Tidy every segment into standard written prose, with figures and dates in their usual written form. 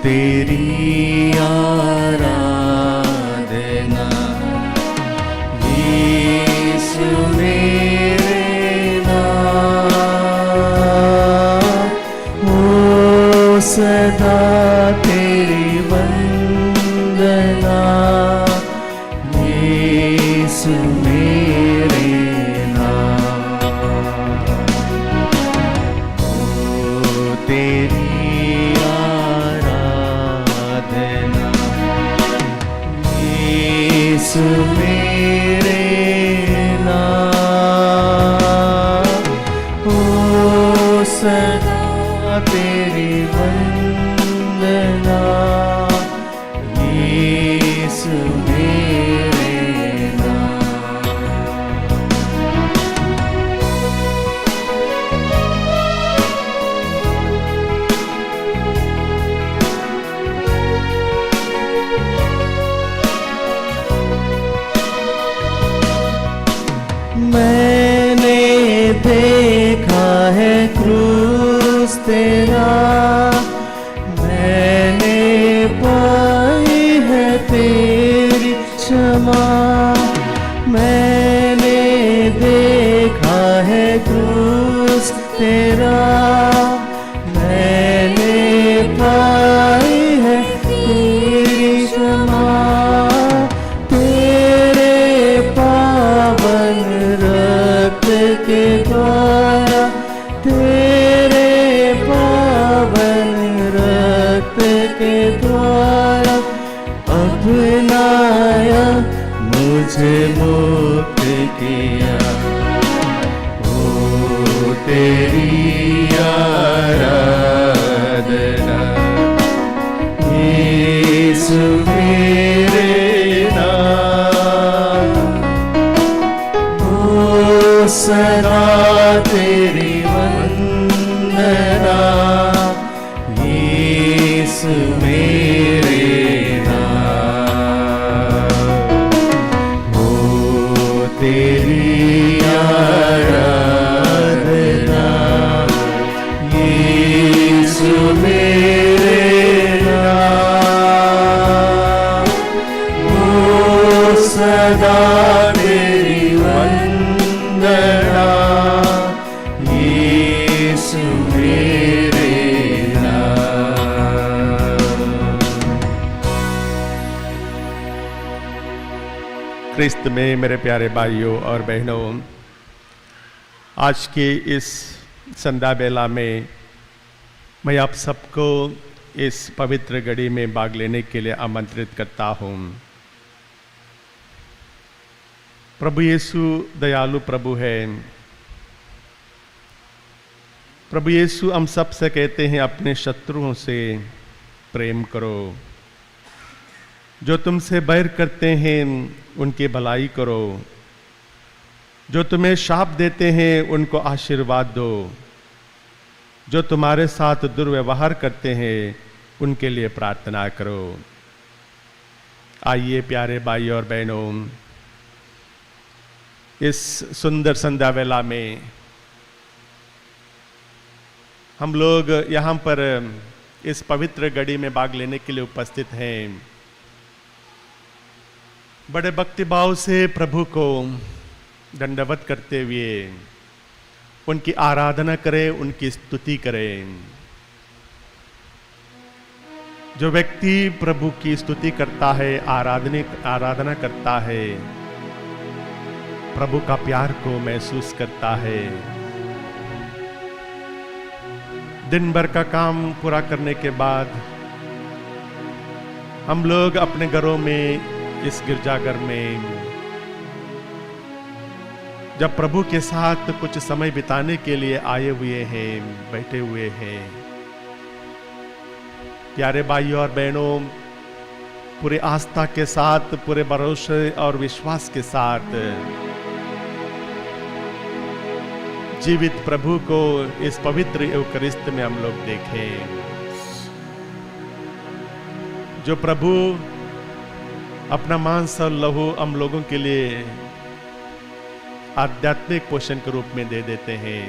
तेरी आराधना यीशु मेरे नाथ, ओ सदा तेरी वंदना यीशु मेरे नाथ, ओ तेरी यीशु मेरे नाथ, ओ सदा तेरी वंदना यीशु मेरे नाथ। मैंने देखा है क्रूस तेरा, मैंने पाई है तेरी क्षमा, मैंने देखा है क्रूस तेरा, मैंने पाई है तेरी क्षमा, तेरे पावन रक्त के द्वारा, तेरे पावन रक्त के द्वारा अपनाया मुझे मुक्त किया, ओ तेरी आराधना यीशु मेरे नाथ, ओ सदा तेरी वंदना यीशु मेरे नाथ, ओ तेरी आराधना यीशु मेरे नाथ, ओ सदा तेरी वंदना यीशु मेरे नाथ। ख्रिस्त में मेरे प्यारे भाइयों और बहनों, आज की इस संध्या बेला में मैं आप सबको इस पवित्र घड़ी में भाग लेने के लिए आमंत्रित करता हूँ। प्रभु यीशु दयालु प्रभु है। प्रभु यीशु हम सब से कहते हैं अपने शत्रुओं से प्रेम करो, जो तुमसे बैर करते हैं उनकी भलाई करो, जो तुम्हें शाप देते हैं उनको आशीर्वाद दो, जो तुम्हारे साथ दुर्व्यवहार करते हैं उनके लिए प्रार्थना करो। आइए प्यारे भाई और बहनों, इस सुंदर संध्या वेला में हम लोग यहाँ पर इस पवित्र घड़ी में भाग लेने के लिए उपस्थित हैं। बड़े भक्तिभाव से प्रभु को दंडवत करते हुए उनकी आराधना करें, उनकी स्तुति करें। जो व्यक्ति प्रभु की स्तुति करता है, आराधना करता है, प्रभु का प्यार को महसूस करता है। दिन भर का काम पूरा करने के बाद हम लोग अपने घरों में, इस गिरजाघर में जब प्रभु के साथ कुछ समय बिताने के लिए आए हुए हैं, बैठे हुए हैं, प्यारे भाइयों और बहनों, पूरे आस्था के साथ, पूरे भरोसे और विश्वास के साथ जीवित प्रभु को इस पवित्र यूकरिस्त में हम लोग देखें। जो प्रभु अपना मांस और लहू हम लोगों के लिए आध्यात्मिक पोषण के रूप में दे देते हैं।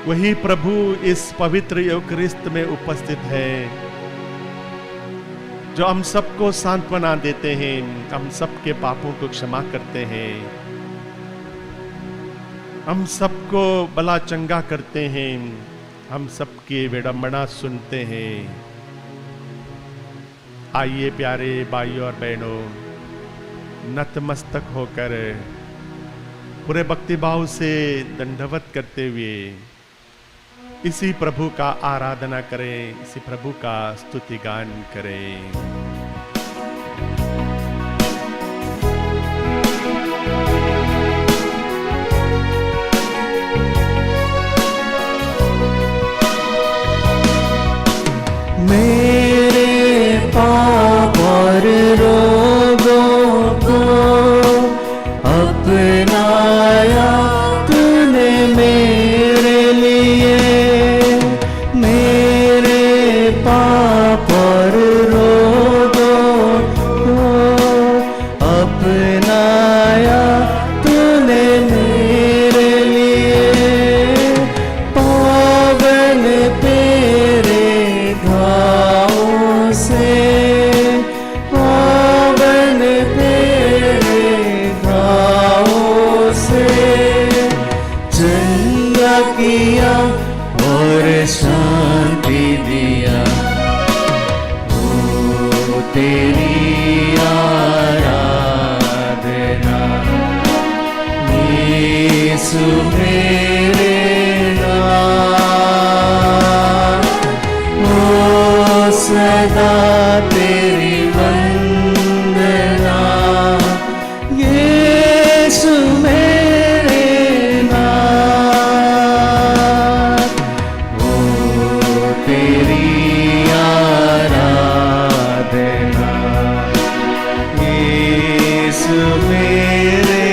वही प्रभु इस पवित्र यूकरिस्त में उपस्थित है, जो हम सबको सांत्वना देते हैं, हम सबके पापों को क्षमा करते हैं, हम सबको भला चंगा करते हैं, हम सबकी विडंबना सुनते हैं। आइए प्यारे भाइयों और बहनों, नतमस्तक होकर पूरे भक्तिभाव से दंडवत करते हुए इसी प्रभु का आराधना करें, इसी प्रभु का स्तुति गान करें। मेरे पाप और रोगों को अपनाया तूने मेरे लिए, मेरे पाप और रोगों को अपनाया तूने मेरे लिए। पावन तेरे घावों से, पावन तेरे घावों से चंगा किया और शांति दिया। ओ तेरी आराधना यीशु मेरे नाथ, ओ सदा तेरी वंदना यीशु मेरे नाथ, ओ तेरी आराधना यीशु मेरे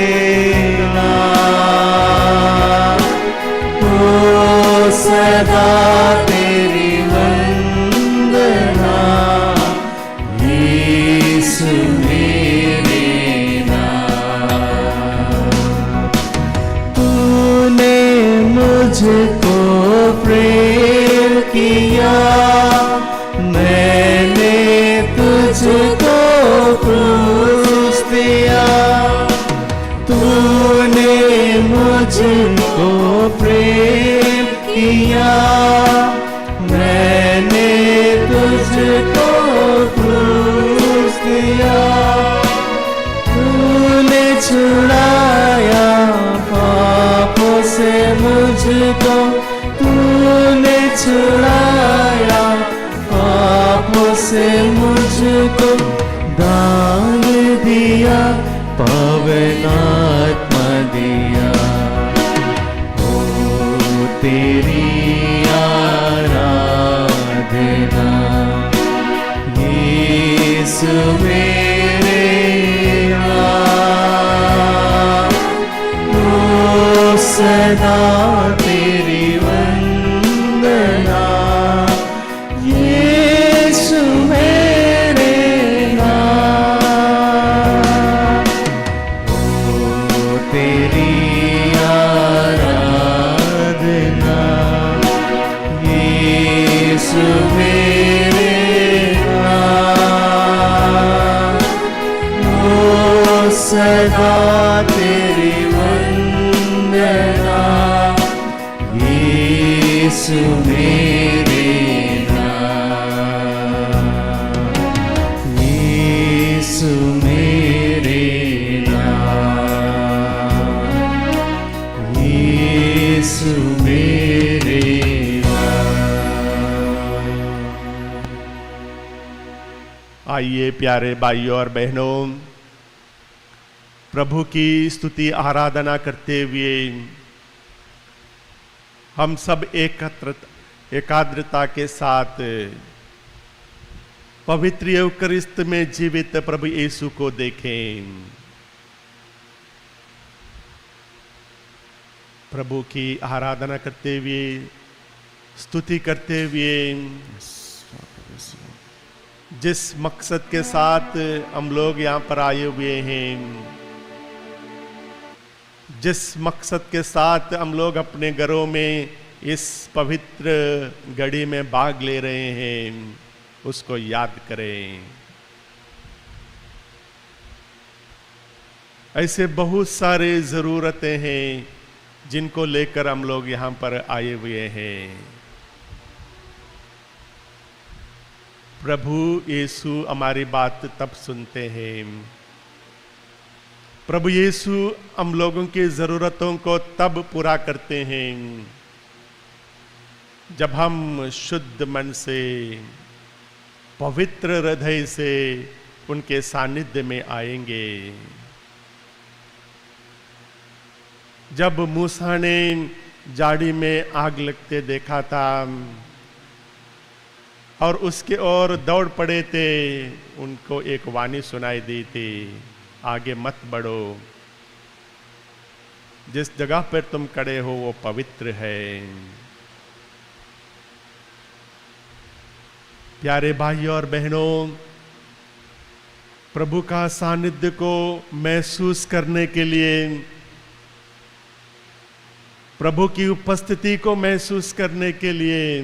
नाथ, ओ सदा तेरी वंदना यीशु मेरे नाथ। तूने मुझको प्रेम किया, मैंने तुझको क्रूस दिया। तूने मुझको प्रेम किया, मैंने तुझको क्रूस दिया। तूने छुड़ाया पापों से मुझको, तूने छुड़ाया पापों से मुझको, दान दिया पवित्र आत्मा दिया। ओ तेरी आराधना यीशु मेरे नाथ, ओ सदा तेरी वंदना यीशु मेरे नाथ, ओ तेरी आराधना यीशु मेरे नाथ, ओ सदा तेरी वंदना यीशु मेरे नाथ, यीशु मेरे नाथ, यीशु मेरे नाथ। आइए प्यारे भाइयों और बहनों, प्रभु की स्तुति आराधना करते हुए हम सब एकाग्रता के साथ पवित्र यूकरिस्त में जीवित प्रभु यीशु को देखें। प्रभु की आराधना करते हुए, स्तुति करते हुए, जिस मकसद के साथ हम लोग यहाँ पर आए हुए हैं, जिस मकसद के साथ हम लोग अपने घरों में इस पवित्र घड़ी में भाग ले रहे हैं, उसको याद करें। ऐसे बहुत सारे ज़रूरतें हैं जिनको लेकर हम लोग यहाँ पर आए हुए हैं। प्रभु यीशु हमारी बात तब सुनते हैं, प्रभु यीशु हम लोगों की ज़रूरतों को तब पूरा करते हैं जब हम शुद्ध मन से, पवित्र हृदय से उनके सानिध्य में आएंगे। जब मूसा ने जाड़ी में आग लगते देखा था और उसके ओर दौड़ पड़े थे, उनको एक वाणी सुनाई दी थी, आगे मत बढ़ो, जिस जगह पर तुम खड़े हो वो पवित्र है। प्यारे भाइयों और बहनों, प्रभु का सानिध्य को महसूस करने के लिए, प्रभु की उपस्थिति को महसूस करने के लिए,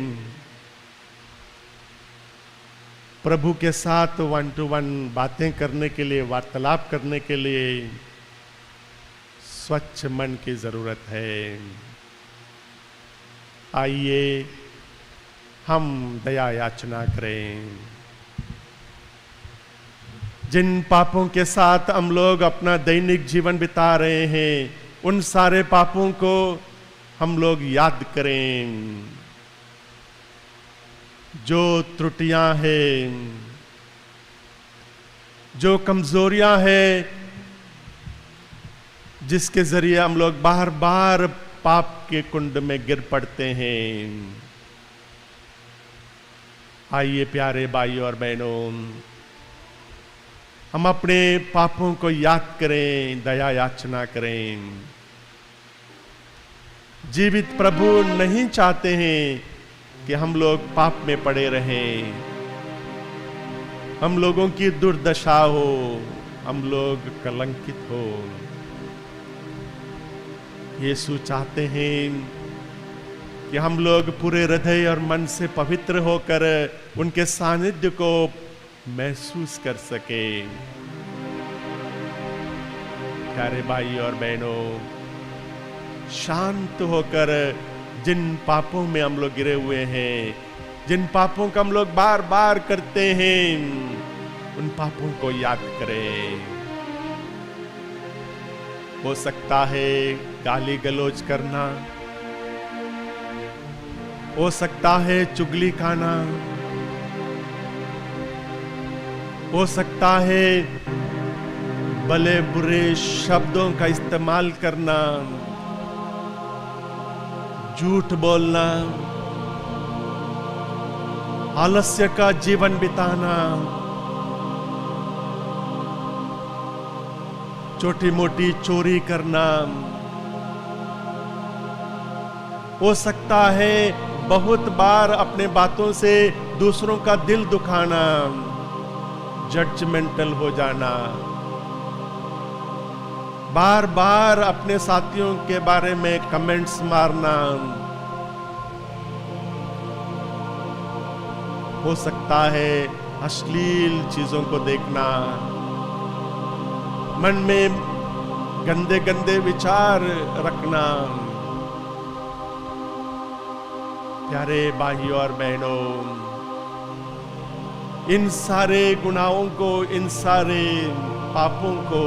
प्रभु के साथ 1 to 1 बातें करने के लिए, वार्तालाप करने के लिए स्वच्छ मन की जरूरत है। आइए हम दया याचना करें। जिन पापों के साथ हम लोग अपना दैनिक जीवन बिता रहे हैं, उन सारे पापों को हम लोग याद करें। जो त्रुटियां हैं, जो कमजोरियां हैं, जिसके जरिए हम लोग बार बार पाप के कुंड में गिर पड़ते हैं। आइए प्यारे भाइयों और बहनों, हम अपने पापों को याद करें, दया याचना करें। जीवित प्रभु नहीं चाहते हैं कि हम लोग पाप में पड़े रहें, हम लोगों की दुर्दशा हो, हम लोग कलंकित हो। यीशु चाहते हैं कि हम लोग पूरे हृदय और मन से पवित्र होकर उनके सानिध्य को महसूस कर सके। प्यारे भाई और बहनों, शांत होकर जिन पापों में हम लोग गिरे हुए हैं, जिन पापों का हम लोग बार बार करते हैं, उन पापों को याद करें। हो सकता है गाली गलौज करना, हो सकता है चुगली खाना, हो सकता है भले बुरे शब्दों का इस्तेमाल करना, झूठ बोलना, आलस्य का जीवन बिताना, छोटी मोटी चोरी करना। हो सकता है बहुत बार अपने बातों से दूसरों का दिल दुखाना, जजमेंटल हो जाना, बार बार अपने साथियों के बारे में कमेंट्स मारना। हो सकता है अश्लील चीजों को देखना, मन में गंदे गंदे विचार रखना। प्यारे भाइयों और बहनों, इन सारे गुनाहों को, इन सारे पापों को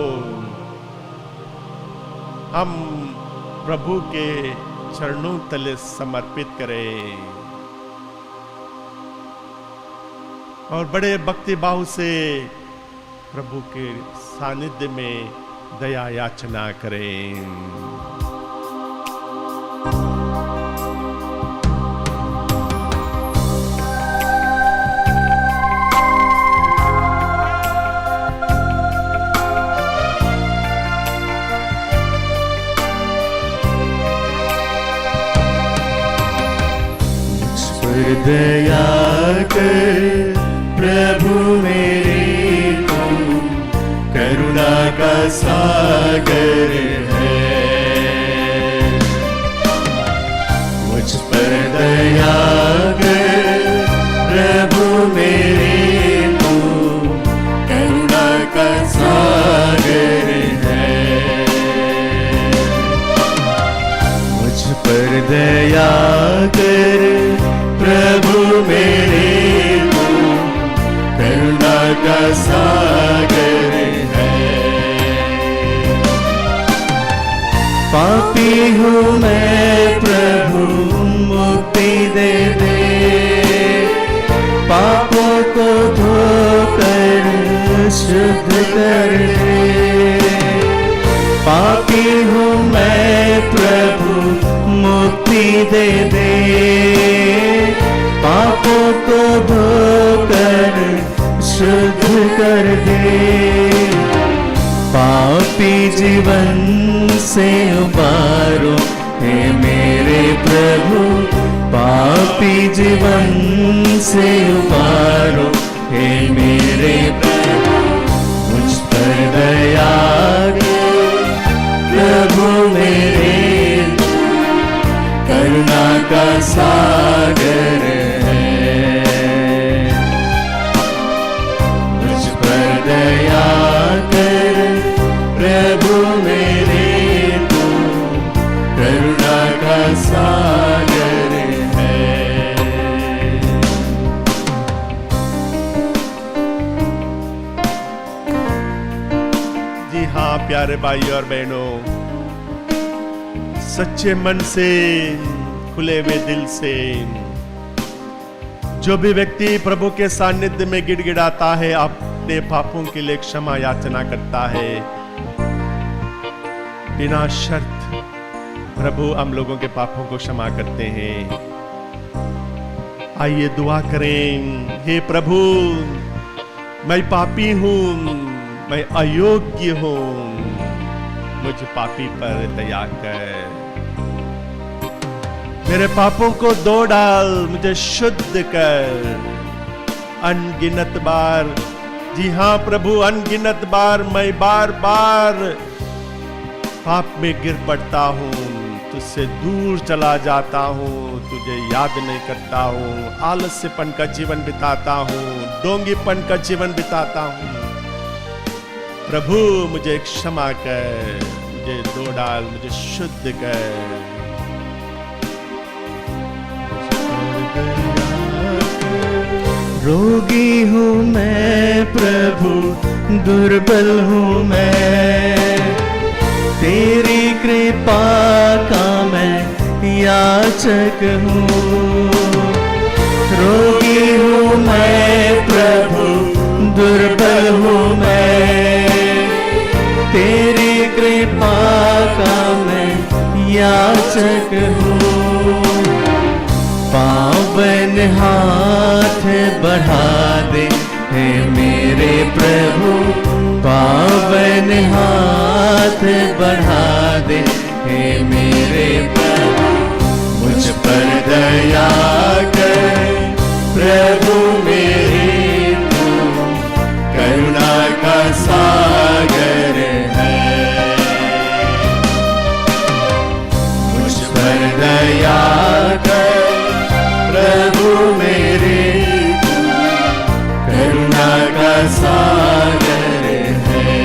हम प्रभु के चरणों तले समर्पित करें और बड़े भक्ति भाव से प्रभु के सानिध्य में दया याचना करें। दया कर प्रभु मेरे, तू करुणा का सागर है। मुझ पर मेरे तू करुणा का सागर है। पापी हूँ मैं प्रभु मुक्ति दे दे, पापों को धोकर शुद्ध कर दे। पापी हूँ मैं प्रभु मुक्ति दे दे, पापों को धोकर शुद्ध कर दे। पापी जीवन से उबारो हे मेरे प्रभु, पापी जीवन से उबारो हे मेरे प्रभु। मुझ पर दया प्रभु मेरे, करुणा का सागर है। मुझ पर दया कर प्रभु मेरे, तू करुणा का सागर है। जी हाँ प्यारे भाई और बहनों, सच्चे मन से, खुले हुए दिल से जो भी व्यक्ति प्रभु के सानिध्य में गिड़गिड़ाता है, अपने पापों के लिए क्षमा याचना करता है, बिना शर्त प्रभु हम लोगों के पापों को क्षमा करते हैं। आइए दुआ करें। हे प्रभु, मैं पापी हूं, मैं अयोग्य हूं, मुझ पापी पर दया कर। मेरे पापों को धो डाल, मुझे शुद्ध कर। अनगिनत बार, जी हाँ प्रभु, अनगिनत बार मैं बार बार पाप में गिर पड़ता हूँ, तुझसे दूर चला जाता हूँ, तुझे याद नहीं करता हूँ, आलस्यपन का जीवन बिताता हूँ, ढोंगीपन का जीवन बिताता हूँ। प्रभु मुझे क्षमा कर, मुझे धो डाल, मुझे शुद्ध कर। रोगी हूँ मैं प्रभु, दुर्बल हूँ मैं, तेरी कृपा का मैं याचक हूँ। रोगी हूँ मैं प्रभु, दुर्बल हूँ मैं, तेरी कृपा का मैं याचक हूँ। पावन हाथ बढ़ा दे हे मेरे प्रभु, पावन हाथ बढ़ा दे हे मेरे प्रभु। मुझ पर दया कर प्रभु मेरे, तू करुणा का सागर है। मुझ पर दया कर प्रभु मेरे, करुणा का सागर है।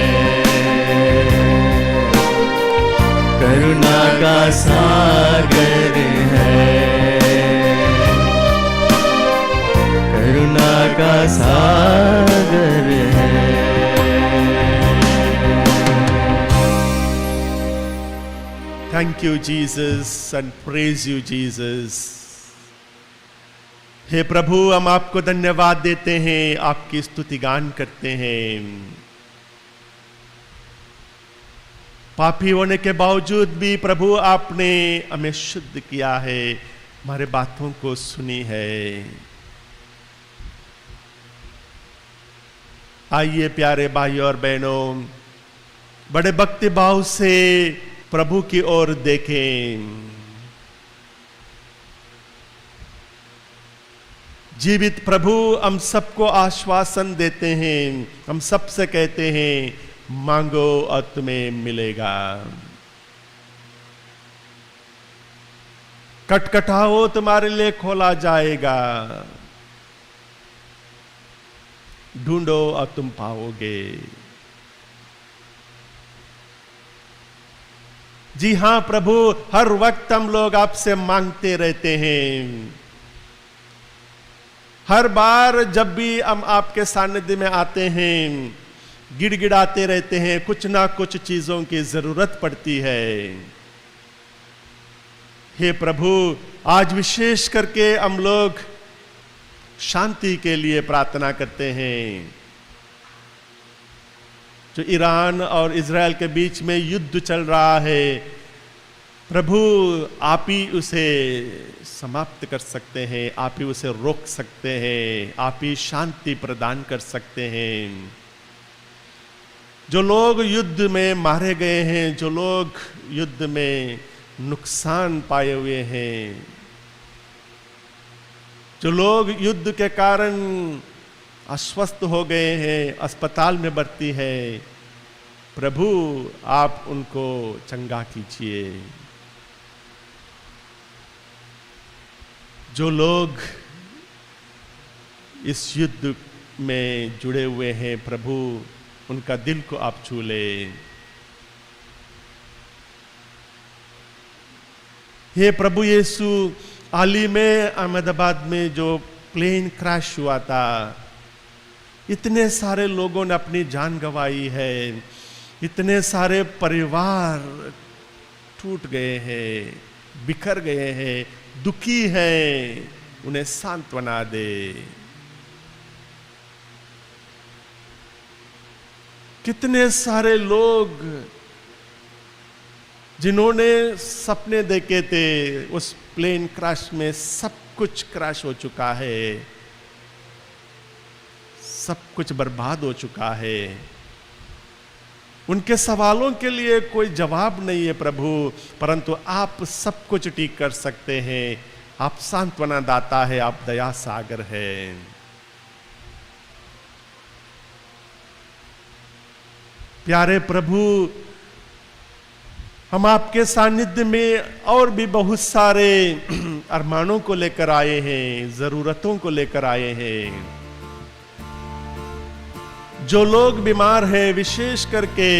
करुणा का सागर है। करुणा का सागर है। Thank you Jesus and praise you Jesus। हे प्रभु, हम आपको धन्यवाद देते हैं, आपकी स्तुति गान करते हैं। पापी होने के बावजूद भी प्रभु आपने हमें शुद्ध किया है, हमारे बातों को सुनी है। आइए प्यारे भाई और बहनों, बड़े भक्ति भाव से प्रभु की ओर देखें। जीवित प्रभु हम सबको आश्वासन देते हैं, हम सबसे कहते हैं मांगो और तुम्हें मिलेगा, खटखटाओ तुम्हारे लिए खोला जाएगा, ढूंढो और तुम पाओगे। जी हां प्रभु, हर वक्त हम लोग आपसे मांगते रहते हैं, हर बार जब भी हम आपके सानिध्य में आते हैं, गिड़गिड़ाते रहते हैं, कुछ ना कुछ चीजों की जरूरत पड़ती है। हे प्रभु, आज विशेष करके हम लोग शांति के लिए प्रार्थना करते हैं। जो ईरान और इजराइल के बीच में युद्ध चल रहा है, प्रभु आप ही उसे समाप्त कर सकते हैं, आप ही उसे रोक सकते हैं, आप ही शांति प्रदान कर सकते हैं। जो लोग युद्ध में मारे गए हैं, जो लोग युद्ध में नुकसान पाए हुए हैं, जो लोग युद्ध के कारण अस्वस्थ हो गए हैं, अस्पताल में भर्ती है, प्रभु आप उनको चंगा कीजिए। जो लोग इस युद्ध में जुड़े हुए हैं, प्रभु उनका दिल को आप छू ले। हे प्रभु यीशु, हाल ही में अहमदाबाद में जो प्लेन क्रैश हुआ था, इतने सारे लोगों ने अपनी जान गंवाई है, इतने सारे परिवार टूट गए हैं, बिखर गए हैं, दुखी हैं, उन्हें सांत्वना दे। कितने सारे लोग जिन्होंने सपने देखे थे, उस प्लेन क्रैश में सब कुछ क्रैश हो चुका है, सब कुछ बर्बाद हो चुका है। उनके सवालों के लिए कोई जवाब नहीं है प्रभु, परंतु आप सब कुछ ठीक कर सकते हैं। आप सांत्वना दाता है, आप दया सागर है। प्यारे प्रभु, हम आपके सानिध्य में और भी बहुत सारे अरमानों को लेकर आए हैं, जरूरतों को लेकर आए हैं। जो लोग बीमार हैं, विशेष करके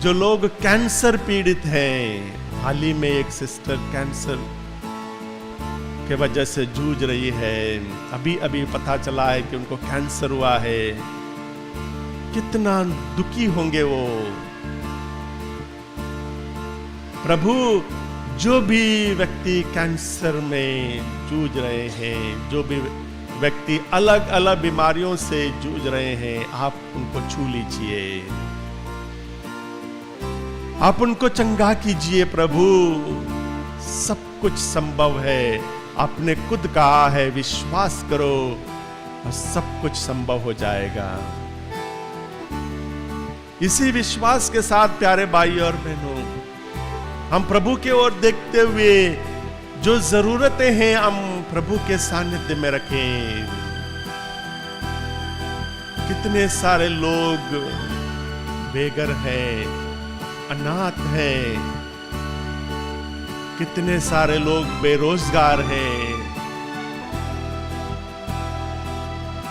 जो लोग कैंसर पीड़ित हैं, हाल ही में एक सिस्टर कैंसर के वजह से जूझ रही है, अभी अभी पता चला है कि उनको कैंसर हुआ है। कितना दुखी होंगे वो। प्रभु, जो भी व्यक्ति कैंसर में जूझ रहे हैं, जो भी व्यक्ति अलग अलग बीमारियों से जूझ रहे हैं, आप उनको छू लीजिए, आप उनको चंगा कीजिए प्रभु। सब कुछ संभव है, आपने खुद कहा है, विश्वास करो और सब कुछ संभव हो जाएगा। इसी विश्वास के साथ प्यारे भाई और बहनों, हम प्रभु की ओर देखते हुए जो जरूरतें हैं, हम प्रभु के सानिध्य में रखें। कितने सारे लोग बेघर हैं, अनाथ हैं, कितने सारे लोग बेरोजगार हैं,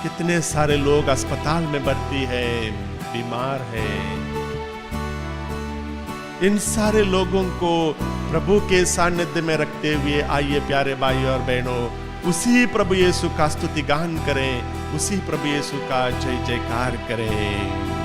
कितने सारे लोग अस्पताल में भर्ती हैं, बीमार हैं। इन सारे लोगों को प्रभु के सानिध्य में रखते हुए आइए प्यारे भाई और बहनों, उसी प्रभु यीशु का स्तुति गान करें, उसी प्रभु यीशु का जय जयकार करें।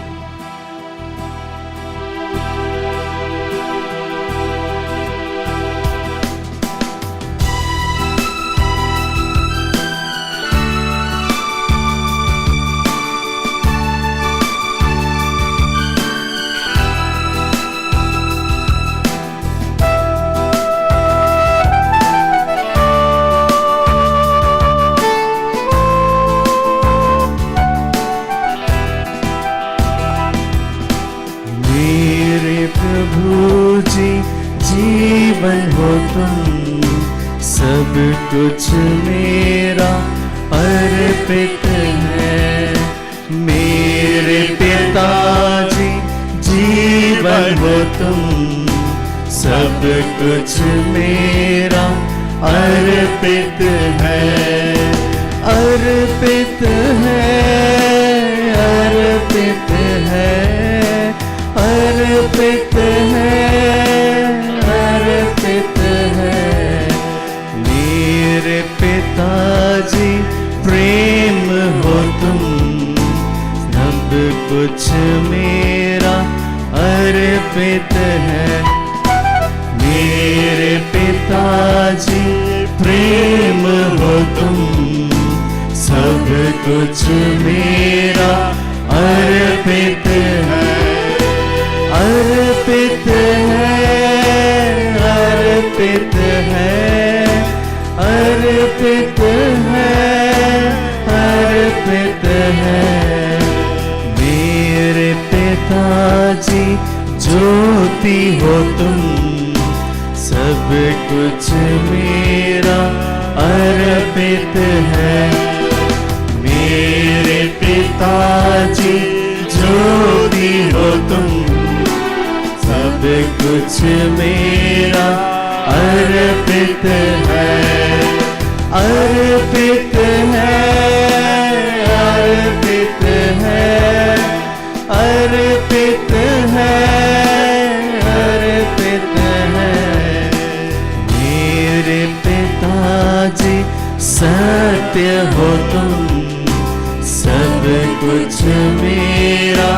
जीवन हो तुम, सब कुछ मेरा अर्पित है। मेरे पिताजी जीवन हो तुम, सब कुछ मेरा अर्पित है, अर्पित है, अर्पित है, अर्पित है, अर्पित है। मेरे पिताजी कुछ मेरा अर्पित है। मेरे पिताजी प्रेम हो तुम, सब कुछ मेरा अर्पित है। अर्पित है, अर्पित है, अर्पित है, अर्पित है। मेरे पिताजी ज्योति हो तुम, सब कुछ मेरा अर्पित है। मेरे पिताजी ज्योति हो तुम, सब कुछ मेरा अर्पित है। अर्पित है, अर्पित है, अर्पित है, अर्पित है। मेरे पिताजी सत्य हो तुम, सब कुछ मेरा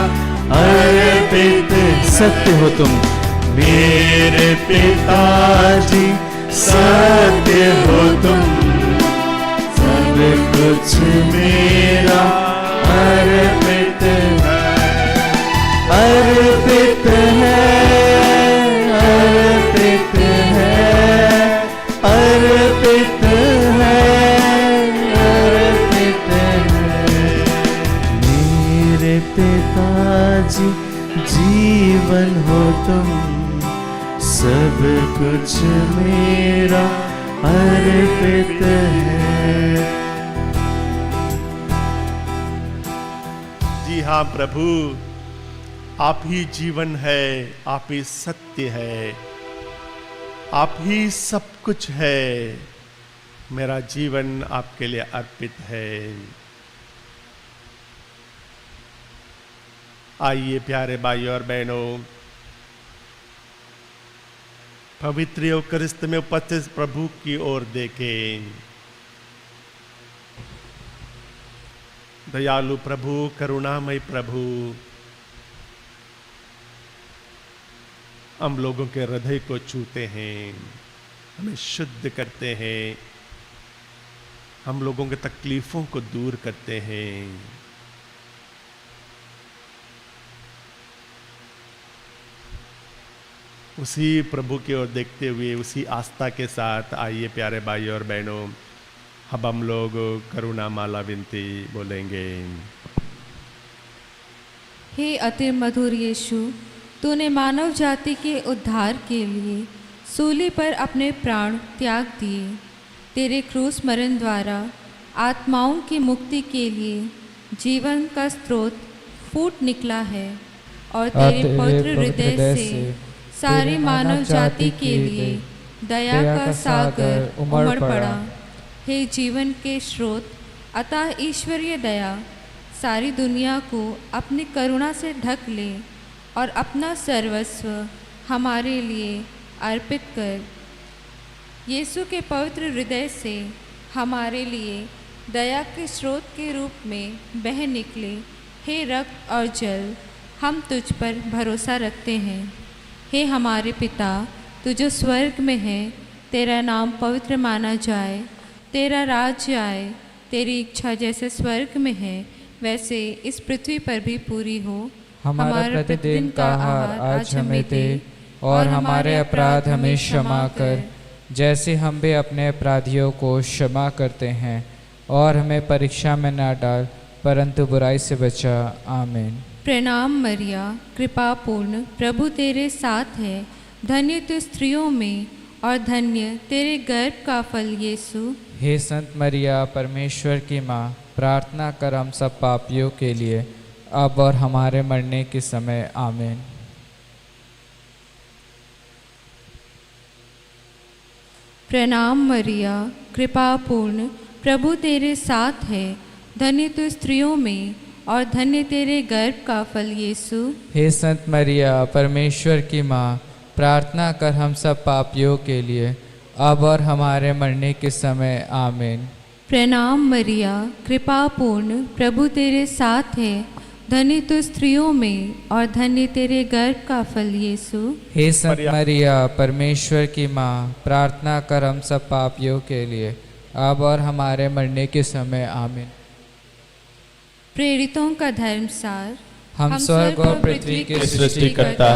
अर्पित। सत्य हो तुम, मेरे पिताजी सत्य हो तुम, सब कुछ मेरा अर्पित है। अर्पित है, अर्पित है, अर्पित है, अर्पित है। मेरे पिताजी जीवन हो तुम, सब कुछ मेरा अर्पित है। जी हाँ प्रभु, आप ही जीवन है, आप ही सत्य है, आप ही सब कुछ है। मेरा जीवन आपके लिए अर्पित है। आइए प्यारे भाइयों और बहनों, पवित्र यूकरिस्त में उपस्थित प्रभु की ओर देखें। दयालु प्रभु, करुणामय प्रभु, हम लोगों के हृदय को छूते हैं, हमें शुद्ध करते हैं, हम लोगों के तकलीफों को दूर करते हैं। उसी प्रभु की ओर देखते हुए, उसी आस्था के साथ आइए प्यारे भाइयों और बहनों, अब हम लोग करुणा माला विनती बोलेंगे। हे अति मधुर यीशु, तूने मानव जाति के उद्धार के लिए सूली पर अपने प्राण त्याग दिए। तेरे क्रूस मरण द्वारा आत्माओं की मुक्ति के लिए जीवन का स्रोत फूट निकला है और तेरे पवित्र हृदय से सारी मानव जाति के लिए दया का सागर उमड़ पड़ा। हे जीवन के स्रोत, अतः ईश्वरीय दया सारी दुनिया को अपनी करुणा से ढक ले और अपना सर्वस्व हमारे लिए अर्पित कर। यीशु के पवित्र हृदय से हमारे लिए दया के स्रोत के रूप में बह निकले। हे रक्त और जल, हम तुझ पर भरोसा रखते हैं। हे हमारे पिता, तू जो स्वर्ग में है, तेरा नाम पवित्र माना जाए, तेरा राज्य आए, तेरी इच्छा जैसे स्वर्ग में है वैसे इस पृथ्वी पर भी पूरी हो। हमारा प्रतिदिन का आहार आज हमें दे, और हमारे अपराध हमें क्षमा कर, जैसे हम भी अपने अपराधियों को क्षमा करते हैं, और हमें परीक्षा में न डाल, परंतु बुराई से बचा। आमीन। प्रणाम मरिया, कृपा पूर्ण, प्रभु तेरे साथ है। धन्य तू स्त्रियों में और धन्य तेरे गर्भ का फल यीशु। हे संत मरिया, परमेश्वर की माँ, प्रार्थना कर हम सब पापियों के लिए, अब और हमारे मरने के समय। आमीन। प्रणाम मरिया, कृपा पूर्ण, प्रभु तेरे साथ है। धन्य तू स्त्रियों में और धन्य तेरे गर्भ का फल यीशु। हे संत मरिया, परमेश्वर की माँ, प्रार्थना कर हम सब पापियों के लिए, अब और हमारे मरने के समय। आमीन। प्रणाम मरिया, कृपा पूर्ण, प्रभु तेरे साथ है। धन्य तू स्त्रियों में और धन्य तेरे गर्भ का फल यीशु। हे संत मरिया परमेश्वर की माँ, प्रार्थना कर हम सब पापियों के लिए, अब और हमारे मरने के समय। आमीन। प्रेरितों का धर्मसार। हम स्वर्ग और पृथ्वी के सृष्टिकर्ता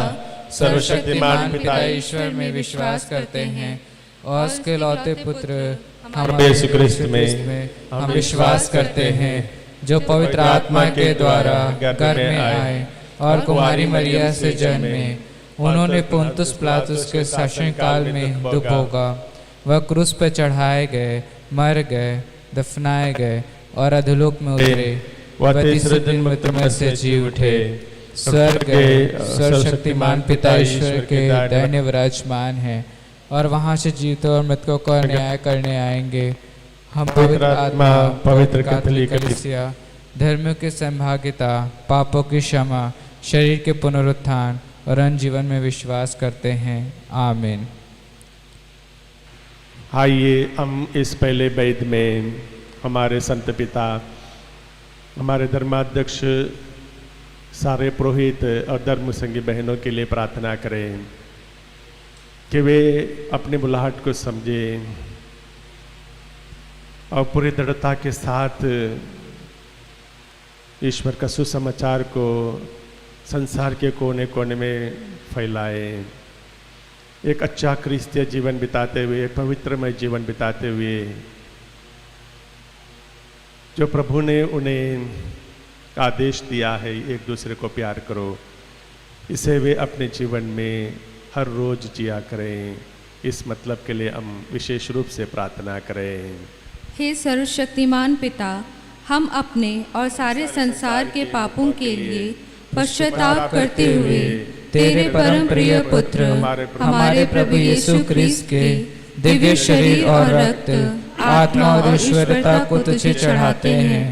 सर्वशक्तिमान पिता ईश्वर में विश्वास करते हैं और उसके लौते पुत्र हमारे यीशु क्रिस्त में हम विश्वास करते हैं, जो पवित्र आत्मा के द्वारा गर्भ में आए और कुमारी मरिया से जन्मे। उन्होंने पुंतुस पिलातुस के शासनकाल में दुख भोगा, वह क्रूस पर चढ़ाए गए, मर गए, दफनाए गए और अधोलोक में उतरे, वह तीसरे दिन मृत्यु में से जी उठे, स्वर्ग गए, सर्वशक्तिमान पिता ईश्वर के दाहिने विराजमान है और वहाँ से जीवितों और मृतकों का न्याय करने आएंगे। हम पवित्र आत्मा, पवित्र कैथोलिक कलीसिया, धर्मों की संभागिता, पापों की क्षमा, शरीर के पुनरुत्थान और अनंत जीवन में विश्वास करते हैं। आमीन। आइए हम इस पहले वेद में हमारे संत पिता, हमारे धर्माध्यक्ष, सारे पुरोहित और धर्म संगी बहनों के लिए प्रार्थना करें कि वे अपनी बुलाहट को समझें और पूरी दृढ़ता के साथ ईश्वर का सुसमाचार को संसार के कोने कोने में फैलाएं। एक अच्छा क्रिस्तीय जीवन बिताते हुए, एक पवित्रमय जीवन बिताते हुए, जो प्रभु ने उन्हें आदेश दिया है, एक दूसरे को प्यार करो, इसे वे अपने जीवन में हर रोज जिया करें। इस मतलब के लिए हम विशेष रूप से प्रार्थना करें। हे सर्वशक्तिमान पिता, हम अपने और सारे संसार के पापों के लिए पश्चाताप करते हुए तेरे परम प्रिय पुत्र हमारे प्रभु यीशु क्रिस्त के दिव्य शरीर और रक्त, आत्मा और ईश्वरता को तुझे चढ़ाते हैं।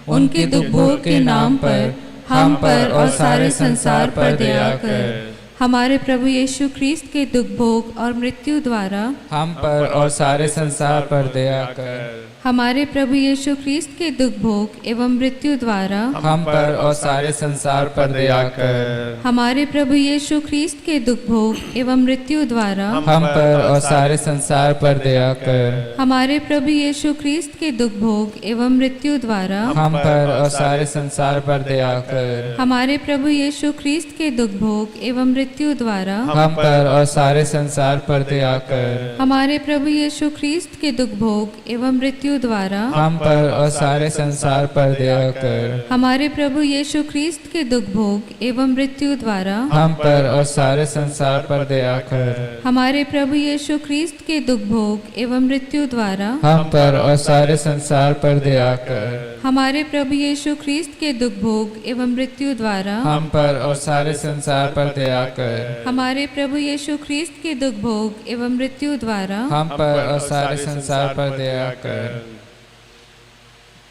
उनके दुख भोग के नाम पर हम पर और सारे संसार पर दया कर। हमारे प्रभु यीशु क्रिस्त के दुख भोग और मृत्यु द्वारा हम पर और सारे संसार पर दया कर। हमारे प्रभु यीशु क्रिस्त के दुख भोग एवं मृत्यु द्वारा हम पर और सारे संसार पर दया कर। हमारे प्रभु यीशु क्रिस्त के दुख भोग एवं मृत्यु द्वारा हम पर और सारे संसार पर दया कर। हमारे प्रभु यीशु क्रिस्त के दुख भोग एवं मृत्यु द्वारा हम पर और सारे संसार पर दया कर। हमारे प्रभु यीशु क्रिस्त के दुख भोग एवं मृत्यु द्वारा हम पर और सारे संसार पर दया कर। हमारे प्रभु यीशु क्रिस्त के दुख भोग एवं मृत्यु द्वारा हम पर और सारे संसार पर दया कर। हमारे प्रभु यीशु क्रिस्त के दुख भोग एवं मृत्यु द्वारा हम पर और सारे संसार पर दया कर। हमारे प्रभु यीशु क्रिस्त के दुख भोग एवं मृत्यु द्वारा हम पर और सारे संसार पर दया कर। हमारे प्रभु यीशु क्रिस्त के दुख भोग एवं मृत्यु द्वारा हम पर और सारे संसार पर दया कर। हमारे प्रभु यीशु क्रिस्त के दुख भोग एवं मृत्यु द्वारा हम पर और सारे संसार पर दया कर।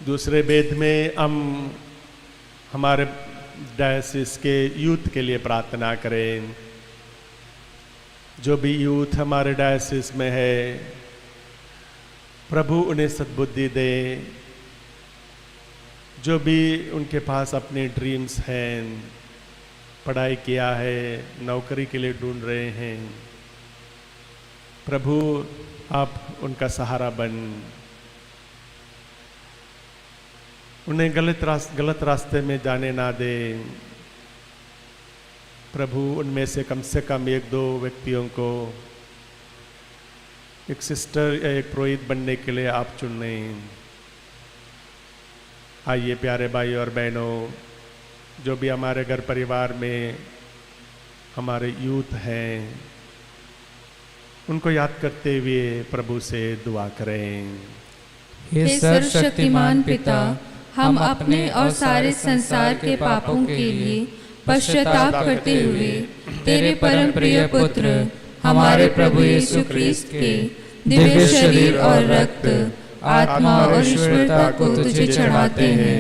दूसरे वेद में हम हमारे डायसिस के यूथ के लिए प्रार्थना करें। जो भी यूथ हमारे डायसिस में है, प्रभु उन्हें सद्बुद्धि दे। जो भी उनके पास अपने ड्रीम्स हैं, पढ़ाई किया है, नौकरी के लिए ढूंढ रहे हैं, प्रभु आप उनका सहारा बन, उन्हें गलत रास्ते में जाने ना दे। प्रभु उनमें से कम एक दो व्यक्तियों को एक सिस्टर या एक पुरोहित बनने के लिए आप चुने। आइए प्यारे भाई और बहनों, जो भी हमारे घर परिवार में हमारे यूथ हैं, उनको याद करते हुए प्रभु से दुआ करें। हे सर्वशक्तिमान पिता, हम अपने और सारे संसार के पापों के लिए पश्चाताप करते हुए तेरे परम प्रिय पुत्र हमारे प्रभु यीशु क्रिस्त के दिव्य शरीर और रक्त, आत्मा और ईश्वरता को तुझे चढ़ाते हैं।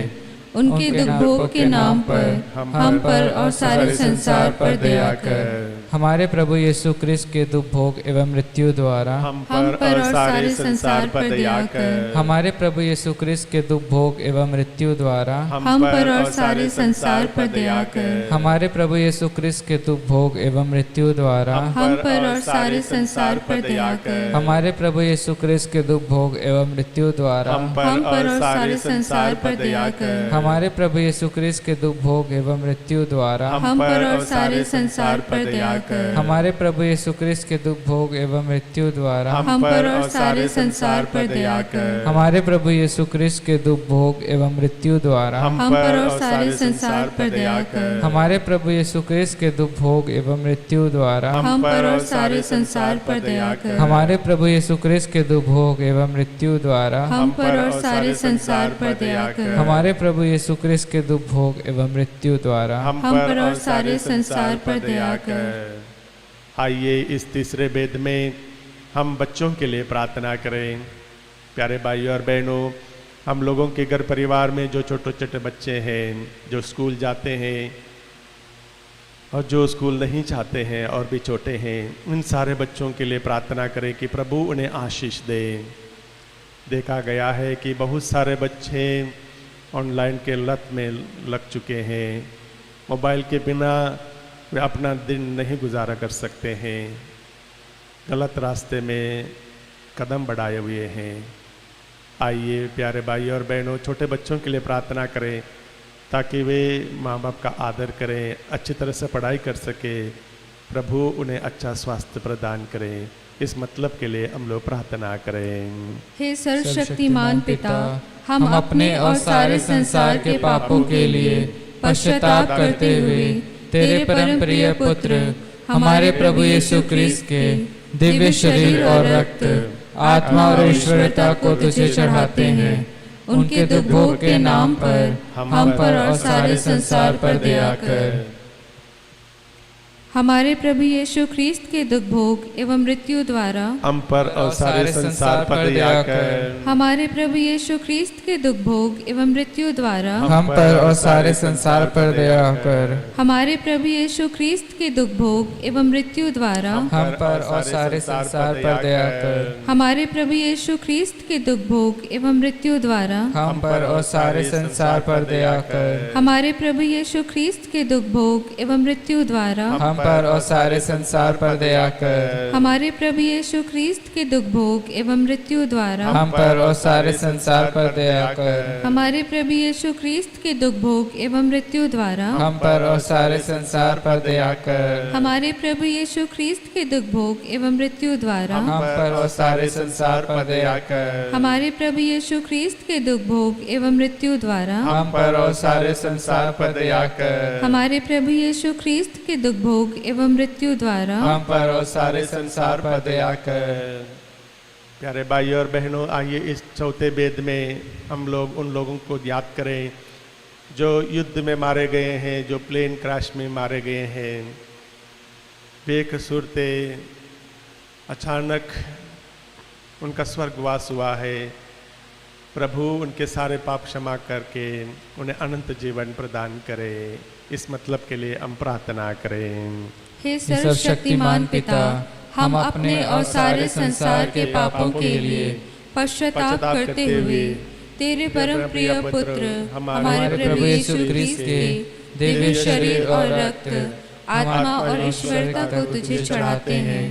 उनके दुख भोग के नाम पर हम पर और सारे संसार पर दया कर। हमारे प्रभु यीशु क्रिस्त के दुख भोग एवं मृत्यु द्वारा हम पर और सारे संसार पर दया कर। हमारे प्रभु यीशु क्रिस्त के दुख भोग एवं मृत्यु द्वारा हम पर और सारे संसार पर दया कर। हमारे प्रभु यीशु क्रिस्त के दुख भोग एवं मृत्यु द्वारा हम पर और सारे संसार पर दया कर। हमारे प्रभु यीशु क्रिस्त के दुख भोग एवं मृत्यु द्वारा हम पर और सारे संसार पर दया कर। हमारे प्रभु यीशु क्रिस्त के दुख भोग एवं मृत्यु द्वारा हम पर और सारे संसार पर दया कर। हमारे प्रभु यीशु क्रिस्त के दुख भोग एवं मृत्यु द्वारा हम पर और सारे संसार पर दया कर। हमारे प्रभु यीशु क्रिस्त के दुख भोग एवं मृत्यु द्वारा हम पर और सारे संसार पर दया कर। हमारे प्रभु यीशु क्रिस्त के दुख भोग एवं मृत्यु द्वारा हम पर और सारे संसार पर दया कर। हमारे प्रभु यीशु क्रिस्त के दुख भोग एवं मृत्यु द्वारा हम पर और सारे संसार पर दया कर। हमारे प्रभु यीशु क्रिस्त के दुख भोग एवं मृत्यु द्वारा हम पर और सारे संसार पर दया कर। आइए इस तीसरे वेद में हम बच्चों के लिए प्रार्थना करें। प्यारे भाइयों और बहनों, हम लोगों के घर परिवार में जो छोटे छोटे बच्चे हैं, जो स्कूल जाते हैं और जो स्कूल नहीं जाते हैं और भी छोटे हैं, उन सारे बच्चों के लिए प्रार्थना करें कि प्रभु उन्हें आशीष दे। देखा गया है कि बहुत सारे बच्चे ऑनलाइन के लत में लग चुके हैं। मोबाइल के बिना वे अपना दिन नहीं गुजारा कर सकते हैं, गलत रास्ते में कदम बढ़ाए हुए हैं। आइए प्यारे भाई और बहनों, छोटे बच्चों के लिए प्रार्थना करें ताकि वे माँ बाप का आदर करें, अच्छी तरह से पढ़ाई कर सके, प्रभु उन्हें अच्छा स्वास्थ्य प्रदान करें। इस मतलब के लिए हम लोग प्रार्थना करें। हे सर्वशक्तिमान पिता, हम अपने और सारे संसार के पापों के लिए पश्चाताप करते हुए तेरे परम प्रिय पुत्र हमारे प्रभु यीशु क्रिस्त के दिव्य शरीर और रक्त, आत्मा और ईश्वरता को तुझे चढ़ाते हैं। उनके दुख भोग के नाम पर हम पर और सारे संसार पर दया कर। हमारे प्रभु यीशु ख्रीस्त के दुख भोग एवं मृत्यु द्वारा हम पर और सारे संसार पर दया कर। हमारे प्रभु यीशु ख्रीस्त के दुख भोग एवं मृत्यु द्वारा हम पर और सारे संसार पर दया कर। हमारे प्रभु यीशु ख्रीस्त के दुख भोग एवं मृत्यु द्वारा हम पर और सारे संसार पर दया कर। हमारे प्रभु यीशु ख्रीस्त के दुख भोग एवं मृत्यु द्वारा हम पर और सारे संसार पर दया कर। हमारे प्रभु यीशु ख्रीस्त के दुख भोग एवं मृत्यु द्वारा हम पर और सारे संसार पर दया कर। हमारे प्रभु यीशु ख्रीस्त के दुख भोग एवं मृत्यु द्वारा हम पर और सारे संसार पर दया कर। हमारे प्रभु यीशु ख्रीस्त के दुख भोग एवं मृत्यु द्वारा हम पर और सारे संसार पर दया कर। हमारे प्रभु यीशु ख्रीस्त के दुख भोग एवं मृत्यु द्वारा हम पर और सारे संसार पर दया कर। हमारे प्रभु यीशु ख्रीस्त के दुख भोग एवं मृत्यु द्वारा हम पर और सारे संसार पर दया कर। हमारे प्रभु यीशु ख्रीस्त के दुख भोग एवं मृत्यु द्वारा हम पर और सारे संसार पर दया कर। प्यारे भाई और बहनों, आइए इस चौथे वेद में हम लोग उन लोगों को याद करें जो युद्ध में मारे गए हैं, जो प्लेन क्रैश में मारे गए हैं। बेकसूर थे, अचानक उनका स्वर्गवास हुआ है। प्रभु उनके सारे पाप क्षमा करके उन्हें अनंत जीवन प्रदान करे। इस मतलब के लिए हम प्रार्थना करें। हे सर्वशक्तिमान पिता, हम अपने और सारे संसार के पापों के लिए पश्चाताप करते हुए तेरे परम प्रिय पुत्र हमारे प्रभु यीशु क्रिस्त के दिव्य शरीर और रक्त, आत्मा और ईश्वरता को तुझे चढ़ाते हैं।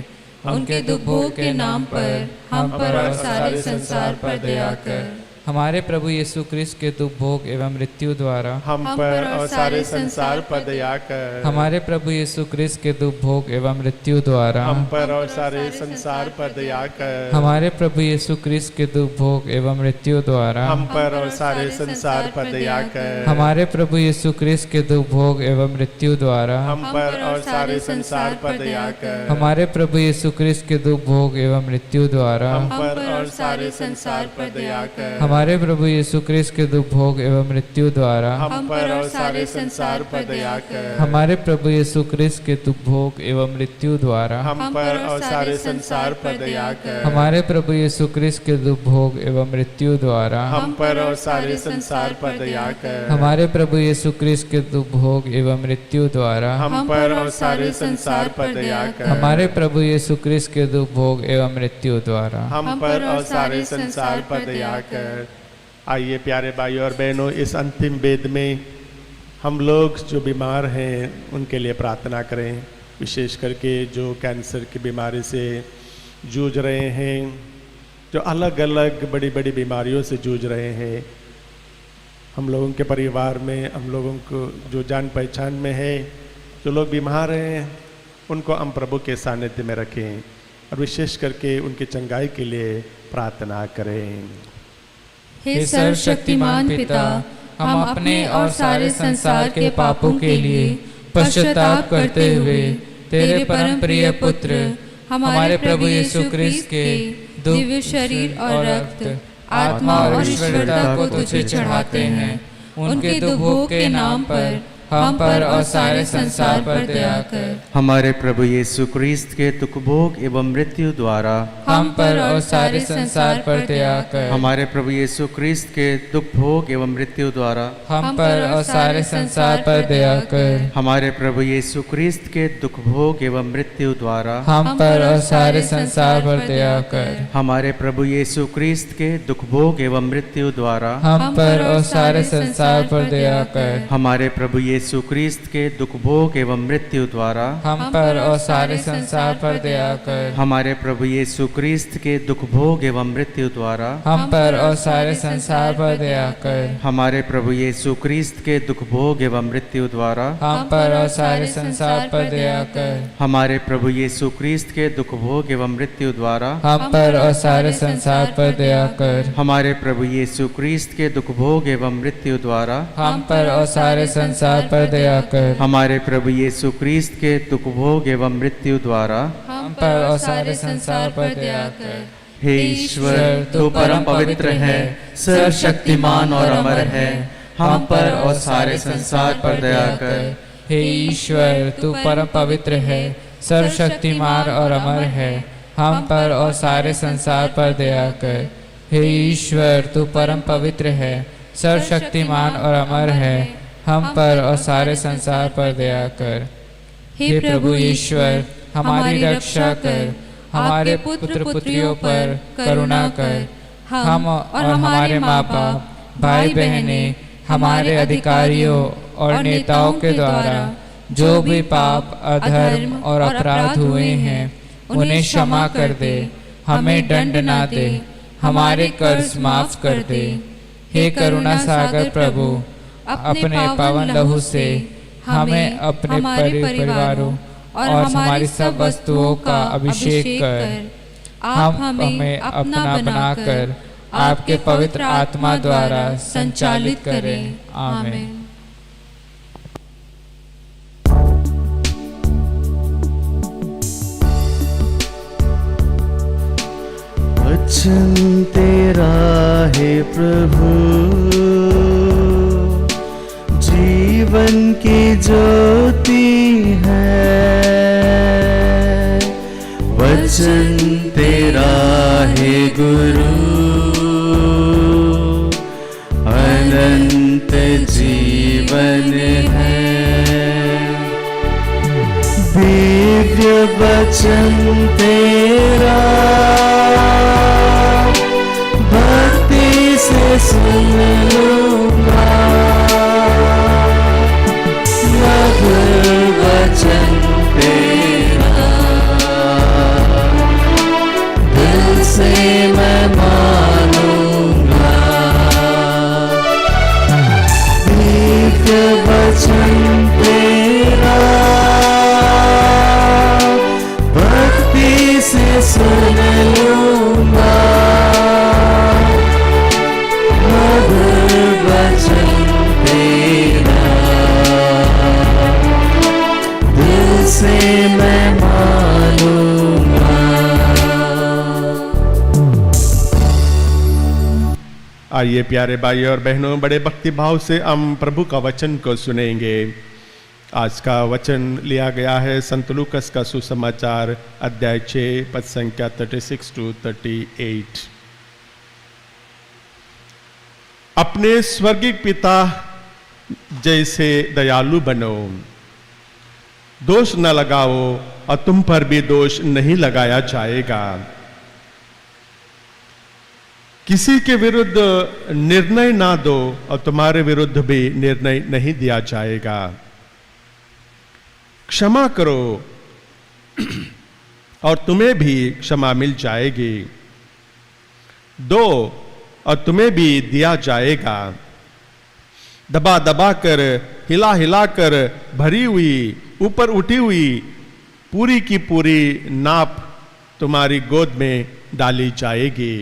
उनके दुख भोग के नाम पर हम पर और सारे संसार पर दया कर। हमारे प्रभु यीशु क्रिस्त के दुख भोग एवं मृत्यु द्वारा हम पर और सारे संसार पर दया कर। हमारे प्रभु यीशु क्रिस्त के दुख भोग एवं मृत्यु द्वारा हम पर और सारे संसार पर दया कर। हमारे प्रभु यीशु क्रिस्त के दुख भोग एवं मृत्यु द्वारा हम पर और सारे संसार पर दया कर। हमारे प्रभु यीशु क्रिस्त के दुख भोग एवं मृत्यु द्वारा हम पर और सारे संसार पर दया कर। हमारे प्रभु यीशु क्रिस्त के दुख भोग एवं मृत्यु द्वारा हम पर और सारे संसार पर दया कर। हमारे प्रभु यीशु क्रिस्त के दुख भोग एवं मृत्यु द्वारा हम पर और सारे संसार पर दया कर। हमारे प्रभु यीशु क्रिस्त के दुख भोग एवं मृत्यु द्वारा हम पर और सारे संसार पर दया कर। हमारे प्रभु यीशु क्रिस्त के दुख भोग एवं मृत्यु द्वारा हम पर और सारे संसार पर दया कर। हमारे प्रभु यीशु क्रिस्त के दुख भोग एवं मृत्यु द्वारा हम पर और सारे संसार पर दया कर। हमारे प्रभु यीशु क्रिस्त के दुख भोग एवं मृत्यु द्वारा हम पर और सारे संसार पर दया कर। आइए प्यारे भाइयों और बहनों, इस अंतिम वेद में हम लोग जो बीमार हैं उनके लिए प्रार्थना करें। विशेष करके जो कैंसर की बीमारी से जूझ रहे हैं, जो अलग अलग बड़ी बड़ी बीमारियों से जूझ रहे हैं, हम लोगों के परिवार में, हम लोगों को जो जान पहचान में है, जो लोग बीमार हैं, उनको हम प्रभु के सानिध्य में रखें और विशेष करके उनकी चंगाई के लिए प्रार्थना करें। हे सर्वशक्तिमान पिता, हम अपने और सारे संसार के पापों के लिए पश्चाताप करते हुए तेरे परम प्रिय पुत्र हमारे प्रभु यीशु क्रिस्त के दिव्य शरीर और रक्त, आत्मा और ईश्वरता को तुझे चढ़ाते हैं। उनके दुख भोग के नाम पर हम पर और सारे संसार पर दया कर। हमारे प्रभु यीशु क्रिस्त के दुख भोग एवं मृत्यु द्वारा हम पर और सारे संसार पर दया कर। हमारे प्रभु यीशु क्रिस्त के दुख भोग एवं मृत्यु द्वारा हम पर और सारे संसार पर दया कर। हमारे प्रभु यीशु क्रिस्त के दुख भोग एवं मृत्यु द्वारा हम पर और सारे संसार पर दया कर। हमारे प्रभु यीशु क्रिस्त के दुख भोग एवं मृत्यु द्वारा हम पर और सारे संसार पर दया कर। हमारे प्रभु यीशु क्रिस्त के दुख भोग एवं मृत्यु द्वारा हम पर और सारे संसार पर दया कर। हमारे प्रभु यीशु क्रिस्त के दुख भोग एवं मृत्यु द्वारा हम पर और सारे संसार पर दया कर। हमारे प्रभु यीशु क्रिस्त के दुख भोग एवं मृत्यु द्वारा हम पर और सारे संसार पर दया कर। हमारे प्रभु यीशु क्रिस्त के दुख भोग एवं मृत्यु द्वारा हम पर और सारे संसार पर दया कर। हमारे प्रभु यीशु क्रिस्त के दुख भोग एवं मृत्यु द्वारा हम पर और सारे संसार पर दया कर। हमारे प्रभु यीशु क्रिस्त के दुख भोग एवं मृत्यु द्वारा हम पर और सारे संसार पर दया कर। हे ईश्वर, तू परम पवित्र है, सर्वशक्तिमान और अमर है, हम पर और सारे संसार पर दया कर। हे ईश्वर, तू परम पवित्र है, सर्वशक्तिमान और अमर है, हम पर और सारे संसार पर दया कर। हे ईश्वर, तू परम पवित्र है, सर्वशक्तिमान और अमर है, हम पर और सारे संसार पर दया कर। हे प्रभु ईश्वर, हमारी रक्षा कर, हमारे पुत्र पुत्रियों पर करुणा कर। हम और हमारे माँ बाप, भाई बहने, हमारे अधिकारियों और नेताओं के द्वारा जो भी पाप, अधर्म और अपराध हुए हैं, उन्हें क्षमा कर दे, हमें दंड ना दे, हमारे कर्ज माफ कर दे। हे करुणा सागर प्रभु, अपने पावन लहू से हमें अपने परिवारों और हमारी सब वस्तुओं का अभिषेक कर। आप हमें अपना बनाकर आपके पवित्र आत्मा द्वारा संचालित करें। आमीन। वचन तेरा है प्रभु, जीवन की ज्योति है। वचन तेरा है गुरु, अनंत जीवन है। दिव्य वचन तेरा भक्ति से सुन लूंगा, मधुर वचन तेरा दिल से मैं मानूंगा। दिव्य वचन तेरा भक्ति से सुन लूंगा, मधुर आइए प्यारे भाई और बहनों, बड़े भक्ति भाव से हम प्रभु का वचन को सुनेंगे। आज का वचन लिया गया है संत लूकस का सुसमाचार अध्याय 6 पद संख्या 36 to 38। अपने स्वर्गीय पिता जैसे दयालु बनो, दोष न लगाओ और तुम पर भी दोष नहीं लगाया जाएगा। किसी के विरुद्ध निर्णय ना दो और तुम्हारे विरुद्ध भी निर्णय नहीं दिया जाएगा। क्षमा करो और तुम्हें भी क्षमा मिल जाएगी। दो और तुम्हें भी दिया जाएगा। दबा दबा कर, हिला हिला कर भरी हुई, ऊपर उठी हुई पूरी की पूरी नाप तुम्हारी गोद में डाली जाएगी।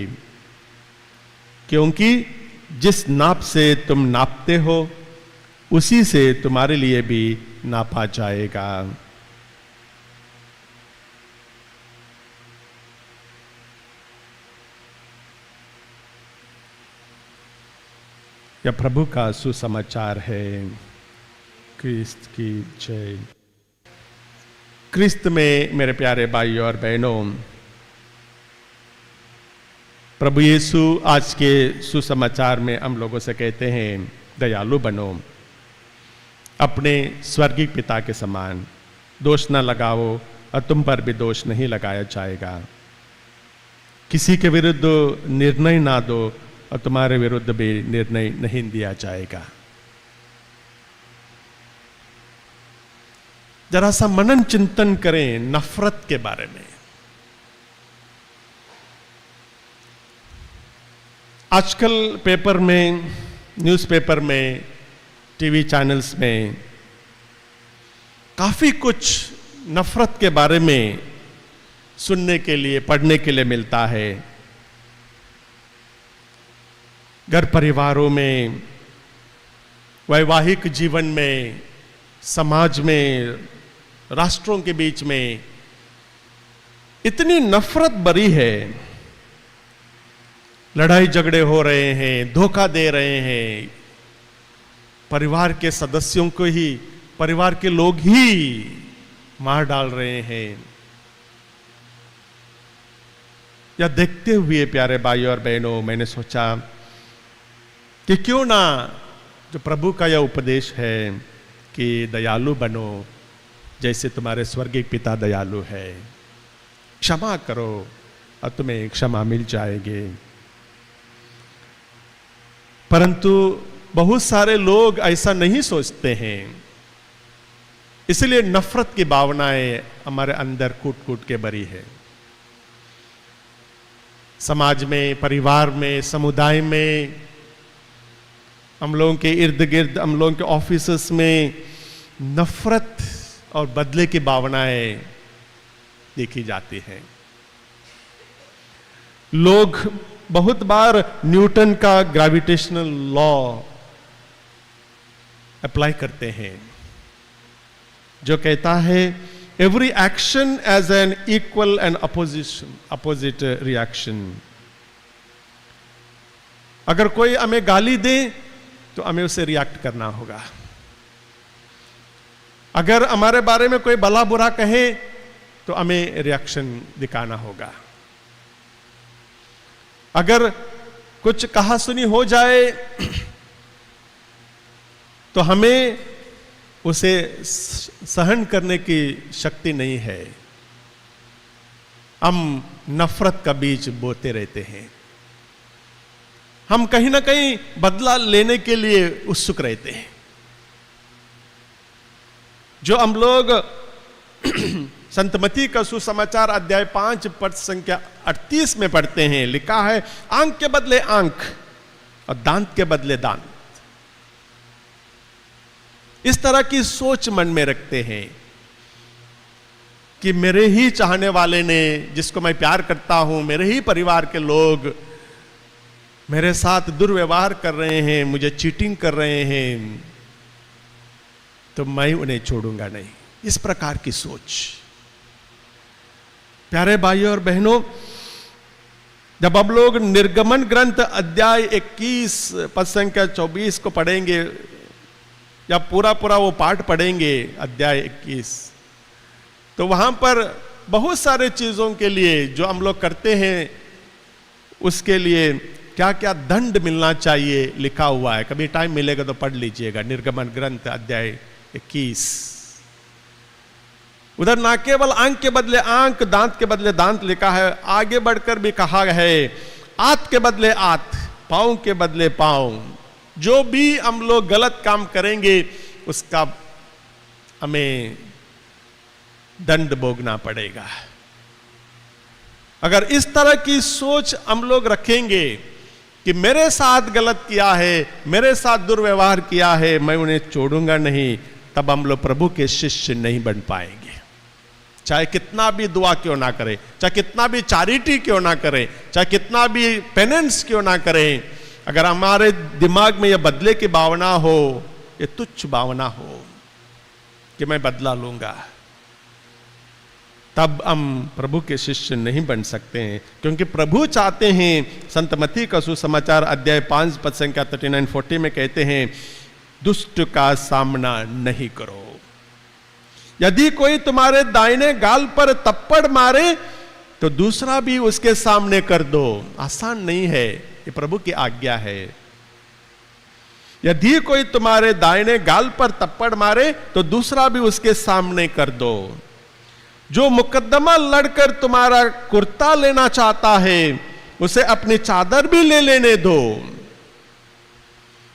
क्योंकि जिस नाप से तुम नापते हो उसी से तुम्हारे लिए भी नापा जाएगा। यह प्रभु का सुसमाचार है। क्रिस्त की जय। क्रिस्त में मेरे प्यारे भाइयों और बहनों, प्रभु यीशु आज के सुसमाचार में हम लोगों से कहते हैं दयालु बनो, अपने स्वर्गीय पिता के समान। दोष न लगाओ और तुम पर भी दोष नहीं लगाया जाएगा। किसी के विरुद्ध निर्णय ना दो और तुम्हारे विरुद्ध भी निर्णय नहीं दिया जाएगा। जरा सा मनन चिंतन करें नफरत के बारे में। आजकल पेपर में, न्यूज़पेपर में, टीवी चैनल्स में काफी कुछ नफरत के बारे में सुनने के लिए, पढ़ने के लिए मिलता है। घर परिवारों में, वैवाहिक जीवन में, समाज में, राष्ट्रों के बीच में इतनी नफरत भरी है। लड़ाई झगड़े हो रहे हैं, धोखा दे रहे हैं। परिवार के सदस्यों को ही, परिवार के लोग ही मार डाल रहे हैं। यह देखते हुए प्यारे भाइयों और बहनों, मैंने सोचा कि क्यों ना जो प्रभु का यह उपदेश है कि दयालु बनो जैसे तुम्हारे स्वर्गीय पिता दयालु है। क्षमा करो और तुम्हें क्षमा मिल जाएगी। परंतु बहुत सारे लोग ऐसा नहीं सोचते हैं, इसलिए नफरत की भावनाएं हमारे अंदर कूट कूट के भरी है। समाज में, परिवार में, समुदाय में, हम लोगों के इर्द गिर्द, हम लोगों के ऑफिसेस में नफरत और बदले की भावनाएं देखी जाती हैं। लोग बहुत बार न्यूटन का ग्रेविटेशनल लॉ अप्लाई करते हैं, जो कहता है every action has an equal and opposite reaction. अगर कोई हमें गाली दे तो हमें उसे रिएक्ट करना होगा। अगर हमारे बारे में कोई भला बुरा कहे तो हमें रिएक्शन दिखाना होगा। अगर कुछ कहा सुनी हो जाए तो हमें उसे सहन करने की शक्ति नहीं है। हम नफरत का बीज बोते रहते हैं। हम कहीं ना कहीं बदला लेने के लिए उत्सुक रहते हैं। जो हम लोग संत मत्ती का सुसमाचार अध्याय 5 पद संख्या 38 में पढ़ते हैं, लिखा है आंख के बदले आंख और दांत के बदले दांत। इस तरह की सोच मन में रखते हैं कि मेरे ही चाहने वाले ने, जिसको मैं प्यार करता हूं, मेरे ही परिवार के लोग मेरे साथ दुर्व्यवहार कर रहे हैं, मुझे चीटिंग कर रहे हैं, तो मैं उन्हें छोड़ूंगा नहीं। इस प्रकार की सोच। प्यारे भाइयों और बहनों, जब हम लोग निर्गमन ग्रंथ अध्याय 21 पद संख्या 24 को पढ़ेंगे, जब पूरा वो पाठ पढ़ेंगे अध्याय 21, तो वहां पर बहुत सारे चीजों के लिए जो हम लोग करते हैं उसके लिए क्या क्या दंड मिलना चाहिए लिखा हुआ है। कभी टाइम मिलेगा तो पढ़ लीजिएगा निर्गमन ग्रंथ अध्याय 21। उधर ना केवल आंख के बदले आंख, दांत के बदले दांत लिखा है, आगे बढ़कर भी कहा है आंत के बदले आंत, पांव के बदले पांव। जो भी हम लोग गलत काम करेंगे उसका हमें दंड भोगना पड़ेगा। अगर इस तरह की सोच हम लोग रखेंगे कि मेरे साथ गलत किया है, मेरे साथ दुर्व्यवहार किया है, मैं उन्हें छोड़ूंगा नहीं, तब हम लोग प्रभु के शिष्य नहीं बन पाएंगे। चाहे कितना भी दुआ क्यों ना करें, चाहे कितना भी चैरिटी क्यों ना करें, चाहे कितना भी पेनेंस क्यों ना करें, अगर हमारे दिमाग में यह बदले की भावना हो, ये तुच्छ भावना हो कि मैं बदला लूंगा, तब हम प्रभु के शिष्य नहीं बन सकते हैं। क्योंकि प्रभु चाहते हैं, संत मत्ती का सुसमाचार अध्याय 5 पद संख्या 39-40 में कहते हैं, दुष्ट का सामना नहीं करो। यदि कोई तुम्हारे दाहिने गाल पर थप्पड़ मारे तो दूसरा भी उसके सामने कर दो। आसान नहीं है, ये प्रभु की आज्ञा है। यदि कोई तुम्हारे दाहिने गाल पर थप्पड़ मारे तो दूसरा भी उसके सामने कर दो। जो मुकदमा लड़कर तुम्हारा कुर्ता लेना चाहता है उसे अपनी चादर भी ले लेने दो।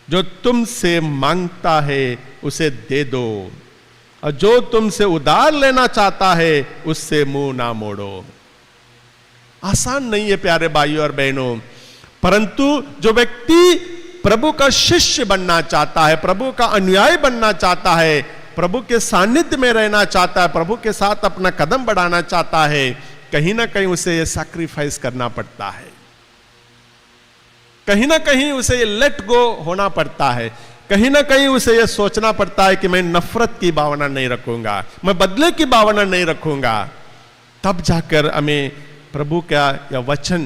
जो तुमसे मांगता है उसे दे दो, और जो तुमसे उधार लेना चाहता है उससे मुंह ना मोड़ो। आसान नहीं है प्यारे भाइयों और बहनों, परंतु जो व्यक्ति प्रभु का शिष्य बनना चाहता है, प्रभु का अनुयायी बनना चाहता है, प्रभु के सानिध्य में रहना चाहता है, प्रभु के साथ अपना कदम बढ़ाना चाहता है, कहीं ना कहीं उसे ये सैक्रिफाइस करना पड़ता है, कहीं ना कहीं उसे ये लेट गो होना पड़ता है, कहीं ना कहीं उसे ये सोचना पड़ता है कि मैं नफरत की भावना नहीं रखूंगा, मैं बदले की भावना नहीं रखूंगा। तब जाकर हमें प्रभु का यह वचन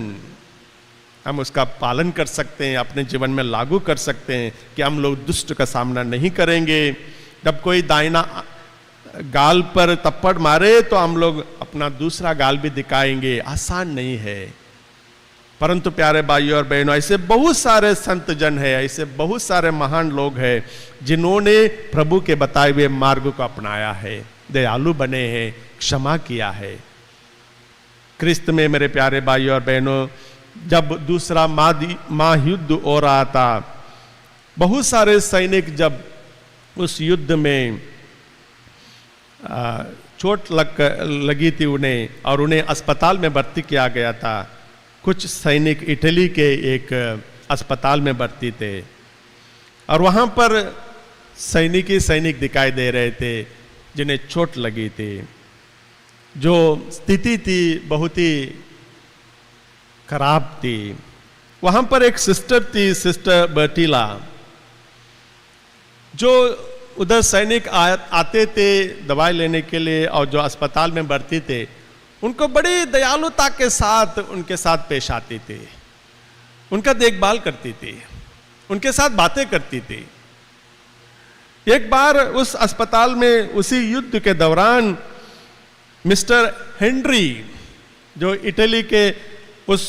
हम उसका पालन कर सकते हैं, अपने जीवन में लागू कर सकते हैं कि हम लोग दुष्ट का सामना नहीं करेंगे। जब कोई दाहिना गाल पर थप्पड़ मारे तो हम लोग अपना दूसरा गाल भी दिखाएंगे। आसान नहीं है, परंतु प्यारे भाइयों और बहनों, ऐसे बहुत सारे संत जन हैं, ऐसे बहुत सारे महान लोग हैं जिन्होंने प्रभु के बताए हुए मार्ग को अपनाया है, दयालु बने हैं, क्षमा किया है। क्रिस्त में मेरे प्यारे भाइयों और बहनों, जब दूसरा महायुद्ध हो रहा था, बहुत सारे सैनिक जब उस युद्ध में चोट लगी थी उन्हें, और उन्हें अस्पताल में भर्ती किया गया था। कुछ सैनिक इटली के एक अस्पताल में भर्ती थे, और वहाँ पर सैनिक दिखाई दे रहे थे जिन्हें चोट लगी थी। जो स्थिति थी बहुत ही खराब थी। वहाँ पर एक सिस्टर थी, सिस्टर बर्टिला, जो उधर सैनिक आते थे दवाई लेने के लिए, और जो अस्पताल में भर्ती थे उनको बड़ी दयालुता के साथ उनके साथ पेश आती थी, उनका देखभाल करती थी, उनके साथ बातें करती थी। एक बार उस अस्पताल में उसी युद्ध के दौरान मिस्टर हेनरी, जो इटली के उस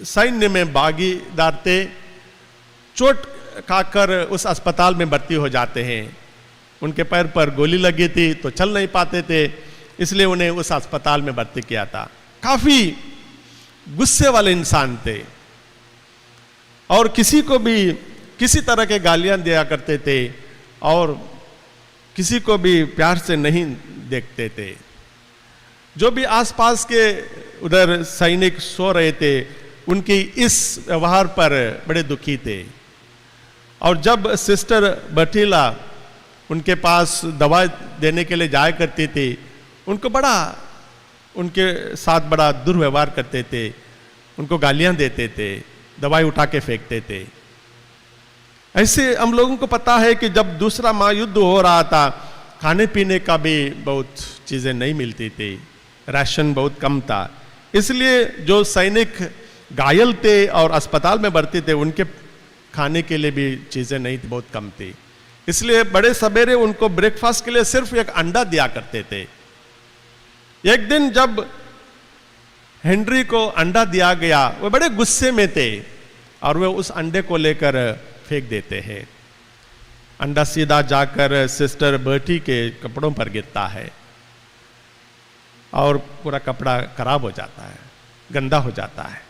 सैन्य में भागीदार थे, चोट खाकर उस अस्पताल में भर्ती हो जाते हैं। उनके पैर पर गोली लगी थी तो चल नहीं पाते थे, इसलिए उन्हें उस अस्पताल में भर्ती किया था। काफी गुस्से वाले इंसान थे और किसी को भी किसी तरह के गालियां दिया करते थे और किसी को भी प्यार से नहीं देखते थे। जो भी आसपास के उधर सैनिक सो रहे थे उनकी इस व्यवहार पर बड़े दुखी थे। और जब सिस्टर बर्टिला उनके पास दवा देने के लिए जाया करती थी, उनको उनके साथ बड़ा दुर्व्यवहार करते थे, उनको गालियां देते थे, दवाई उठा के फेंकते थे। ऐसे हम लोगों को पता है कि जब दूसरा महायुद्ध हो रहा था, खाने पीने का भी बहुत चीजें नहीं मिलती थी, राशन बहुत कम था। इसलिए जो सैनिक घायल थे और अस्पताल में भर्ती थे, उनके खाने के लिए भी चीजें नहीं थी, बहुत कम थी। इसलिए बड़े सवेरे उनको ब्रेकफास्ट के लिए सिर्फ एक अंडा दिया करते थे। एक दिन जब हेनरी को अंडा दिया गया, वो बड़े गुस्से में थे और वे उस अंडे को लेकर फेंक देते हैं। अंडा सीधा जाकर सिस्टर बर्टी के कपड़ों पर गिरता है और पूरा कपड़ा खराब हो जाता है, गंदा हो जाता है।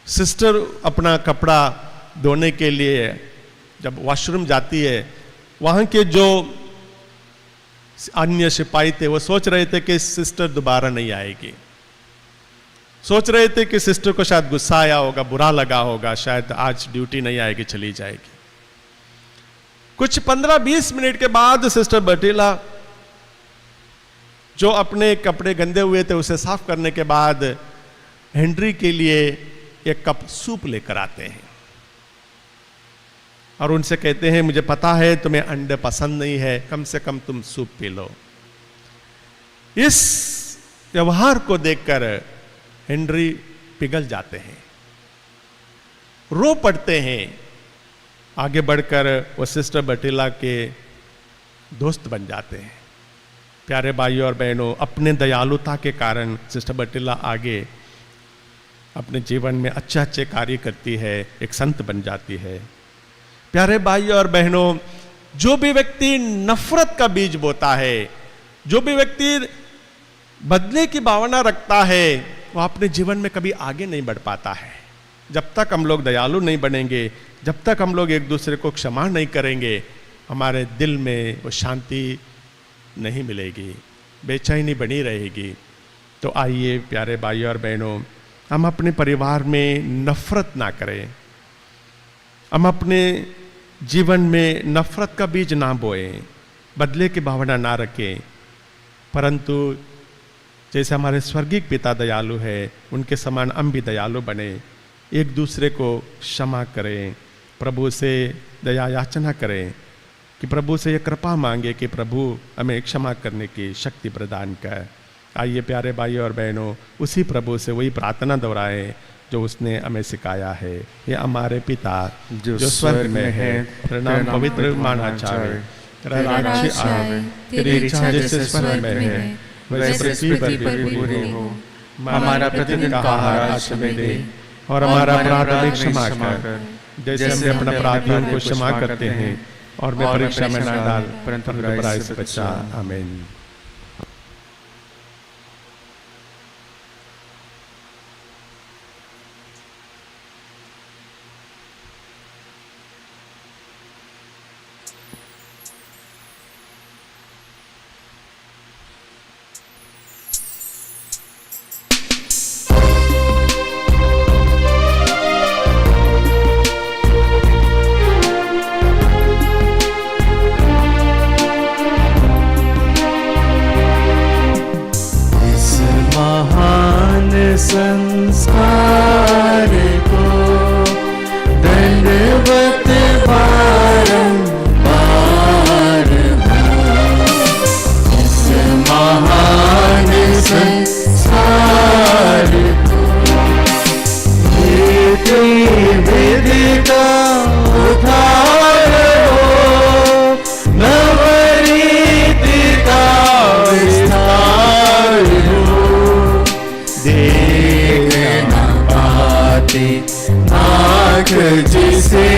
सिस्टर अपना कपड़ा धोने के लिए जब वॉशरूम जाती है, वहां के जो अन्य सिपाही थे वो सोच रहे थे कि सिस्टर दोबारा नहीं आएगी। सोच रहे थे कि सिस्टर को शायद गुस्सा आया होगा, बुरा लगा होगा, शायद आज ड्यूटी नहीं आएगी, चली जाएगी। कुछ 15-20 मिनट के बाद सिस्टर बर्टिला जो अपने कपड़े गंदे हुए थे उसे साफ करने के बाद हेनरी के लिए एक कप सूप लेकर आते हैं और उनसे कहते हैं, मुझे पता है तुम्हें अंडे पसंद नहीं है, कम से कम तुम सूप पी लो। इस व्यवहार को देखकर हेनरी पिघल जाते हैं, रो पड़ते हैं। आगे बढ़कर वो सिस्टर बर्टिला के दोस्त बन जाते हैं। प्यारे भाइयों और बहनों, अपने दयालुता के कारण सिस्टर बर्टिला आगे अपने जीवन में अच्छे अच्छे कार्य करती है, एक संत बन जाती है। प्यारे भाइयों और बहनों, जो भी व्यक्ति नफरत का बीज बोता है, जो भी व्यक्ति बदले की भावना रखता है, वो अपने जीवन में कभी आगे नहीं बढ़ पाता है। जब तक हम लोग दयालु नहीं बनेंगे, जब तक हम लोग एक दूसरे को क्षमा नहीं करेंगे, हमारे दिल में वो शांति नहीं मिलेगी, बेचैनी बनी रहेगी। तो आइए प्यारे भाइयों और बहनों, हम अपने परिवार में नफरत ना करें, हम अपने जीवन में नफरत का बीज ना बोएं, बदले की भावना ना रखें, परंतु जैसे हमारे स्वर्गीय पिता दयालु है, उनके समान हम भी दयालु बने, एक दूसरे को क्षमा करें, प्रभु से दया याचना करें कि प्रभु से ये कृपा मांगे कि प्रभु हमें क्षमा करने की शक्ति प्रदान कर। आइए प्यारे भाइयों और बहनों, उसी प्रभु से वही प्रार्थना दोहराएं जो उसने हमें सिखाया है। ये हमारे पिता जो स्वर्ग में है, प्रणाम पवित्र माना जाए, राज्य आवे, तेरी इच्छा जैसे स्वर्ग में है वैसे पृथ्वी पर भी पूरी हो। हमारा प्रतिदिन का आहार आज हमें दे और हमारा अपराध हमें क्षमा कर, जैसे हम अपने अपराधियों को क्षमा करते हैं, और मैं परीक्षा में न डाल परंतु बुराई से बचा। आमीन। संस्कार को दंडवत बारंबार हो। इस महान संस्कार को विधि का उद्धार हो, नवरीति का विस्तार हो। आँख जिसे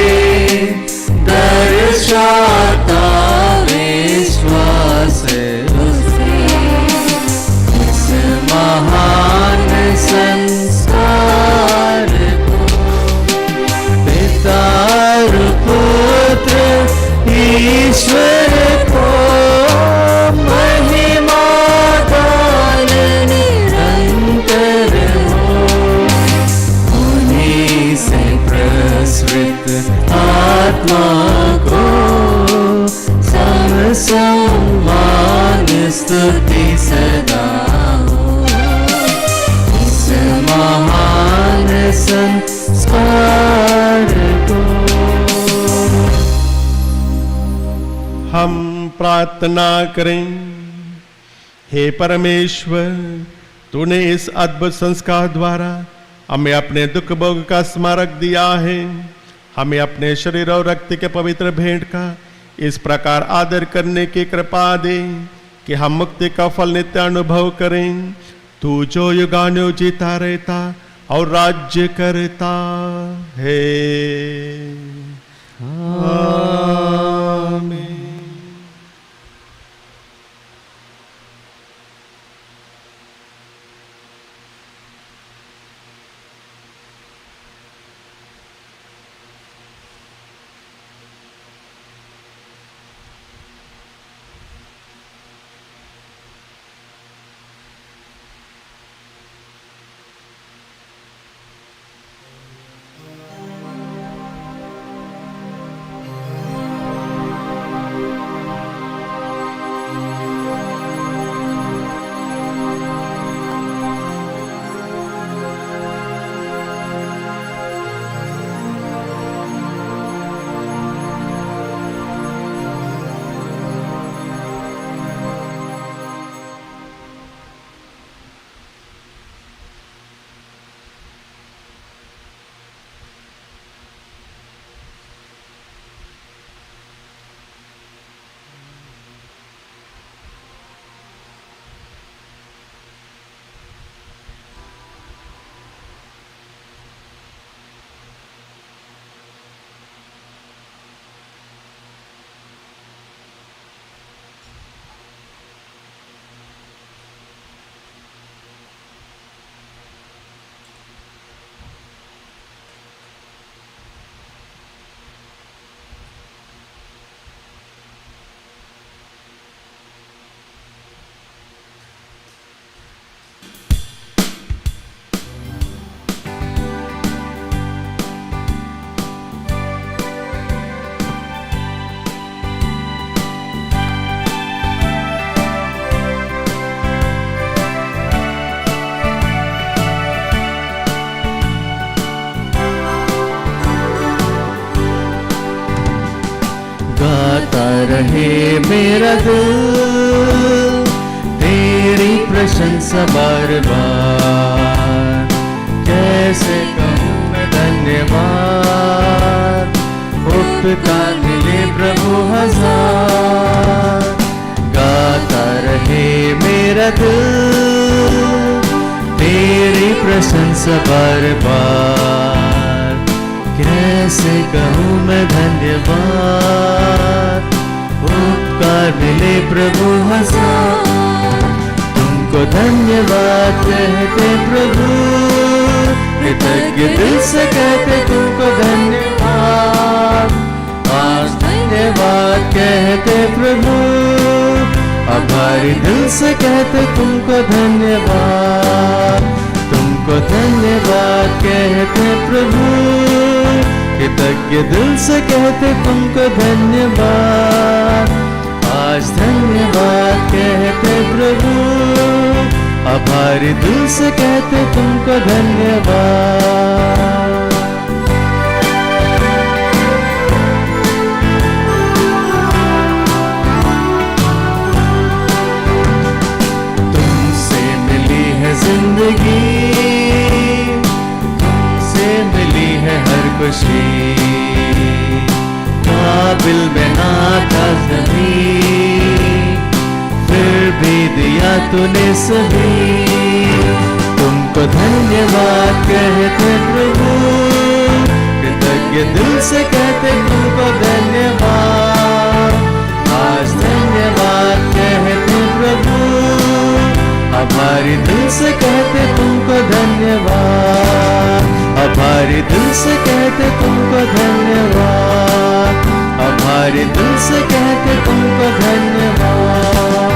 दर्शाता विश्वास उसे, इस महान संस्कार को पिता और पुत्र ईश्वर को महिमा गान निरंतर हो। से प्रसृत आत्मा को सम्मान स्तुति सदा हो। इस महान संस्कार को हम प्रार्थना करें। हे परमेश्वर, तूने इस अद्भुत संस्कार द्वारा हमें अपने दुख भोग का स्मारक दिया है। हमें अपने शरीर और रक्त के पवित्र भेंट का इस प्रकार आदर करने की कृपा दे कि हम मुक्ति का फल नित्य अनुभव करें। तू जो युगानु जीता रहता और राज्य करता है। आमीन। रहे मेरा दिल तेरी प्रशंसा बार बार। कैसे कहूँ मैं धन्यवाद, उपकार मिले प्रभु हजार। गाता रहे मेरा दिल तेरी प्रशंसा बार बार। कैसे कहूँ मैं धन्यवाद, उपकार मिले प्रभु हजार। तुमको धन्यवाद कहते प्रभु, कृतज्ञ दिल से कहते तुमको धन्यवाद। आज धन्यवाद कहते प्रभु, आभारी दिल से कहते तुमको धन्यवाद। तुमको धन्यवाद कहते प्रभु, कृतज्ञ दिल से कहते तुमको धन्यवाद। आज धन्यवाद कहते प्रभु, आभारी दिल से कहते तुमको धन्यवाद। तुमसे मिली है जिंदगी, तुमसे मिली है हर खुशी। काबिल में ना था ज़मीं, फिर भी दिया तूने सभी। तुमको धन्यवाद कहते प्रभु, कृतज्ञ दिल से कहते तुमको धन्यवाद। आज धन्यवाद कहते प्रभु, आभारी दिल से कहते तुमको धन्यवाद। आभारी दिल से कहते तुमको धन्यवाद। आभारी दिल से कहते तुमको धन्यवाद।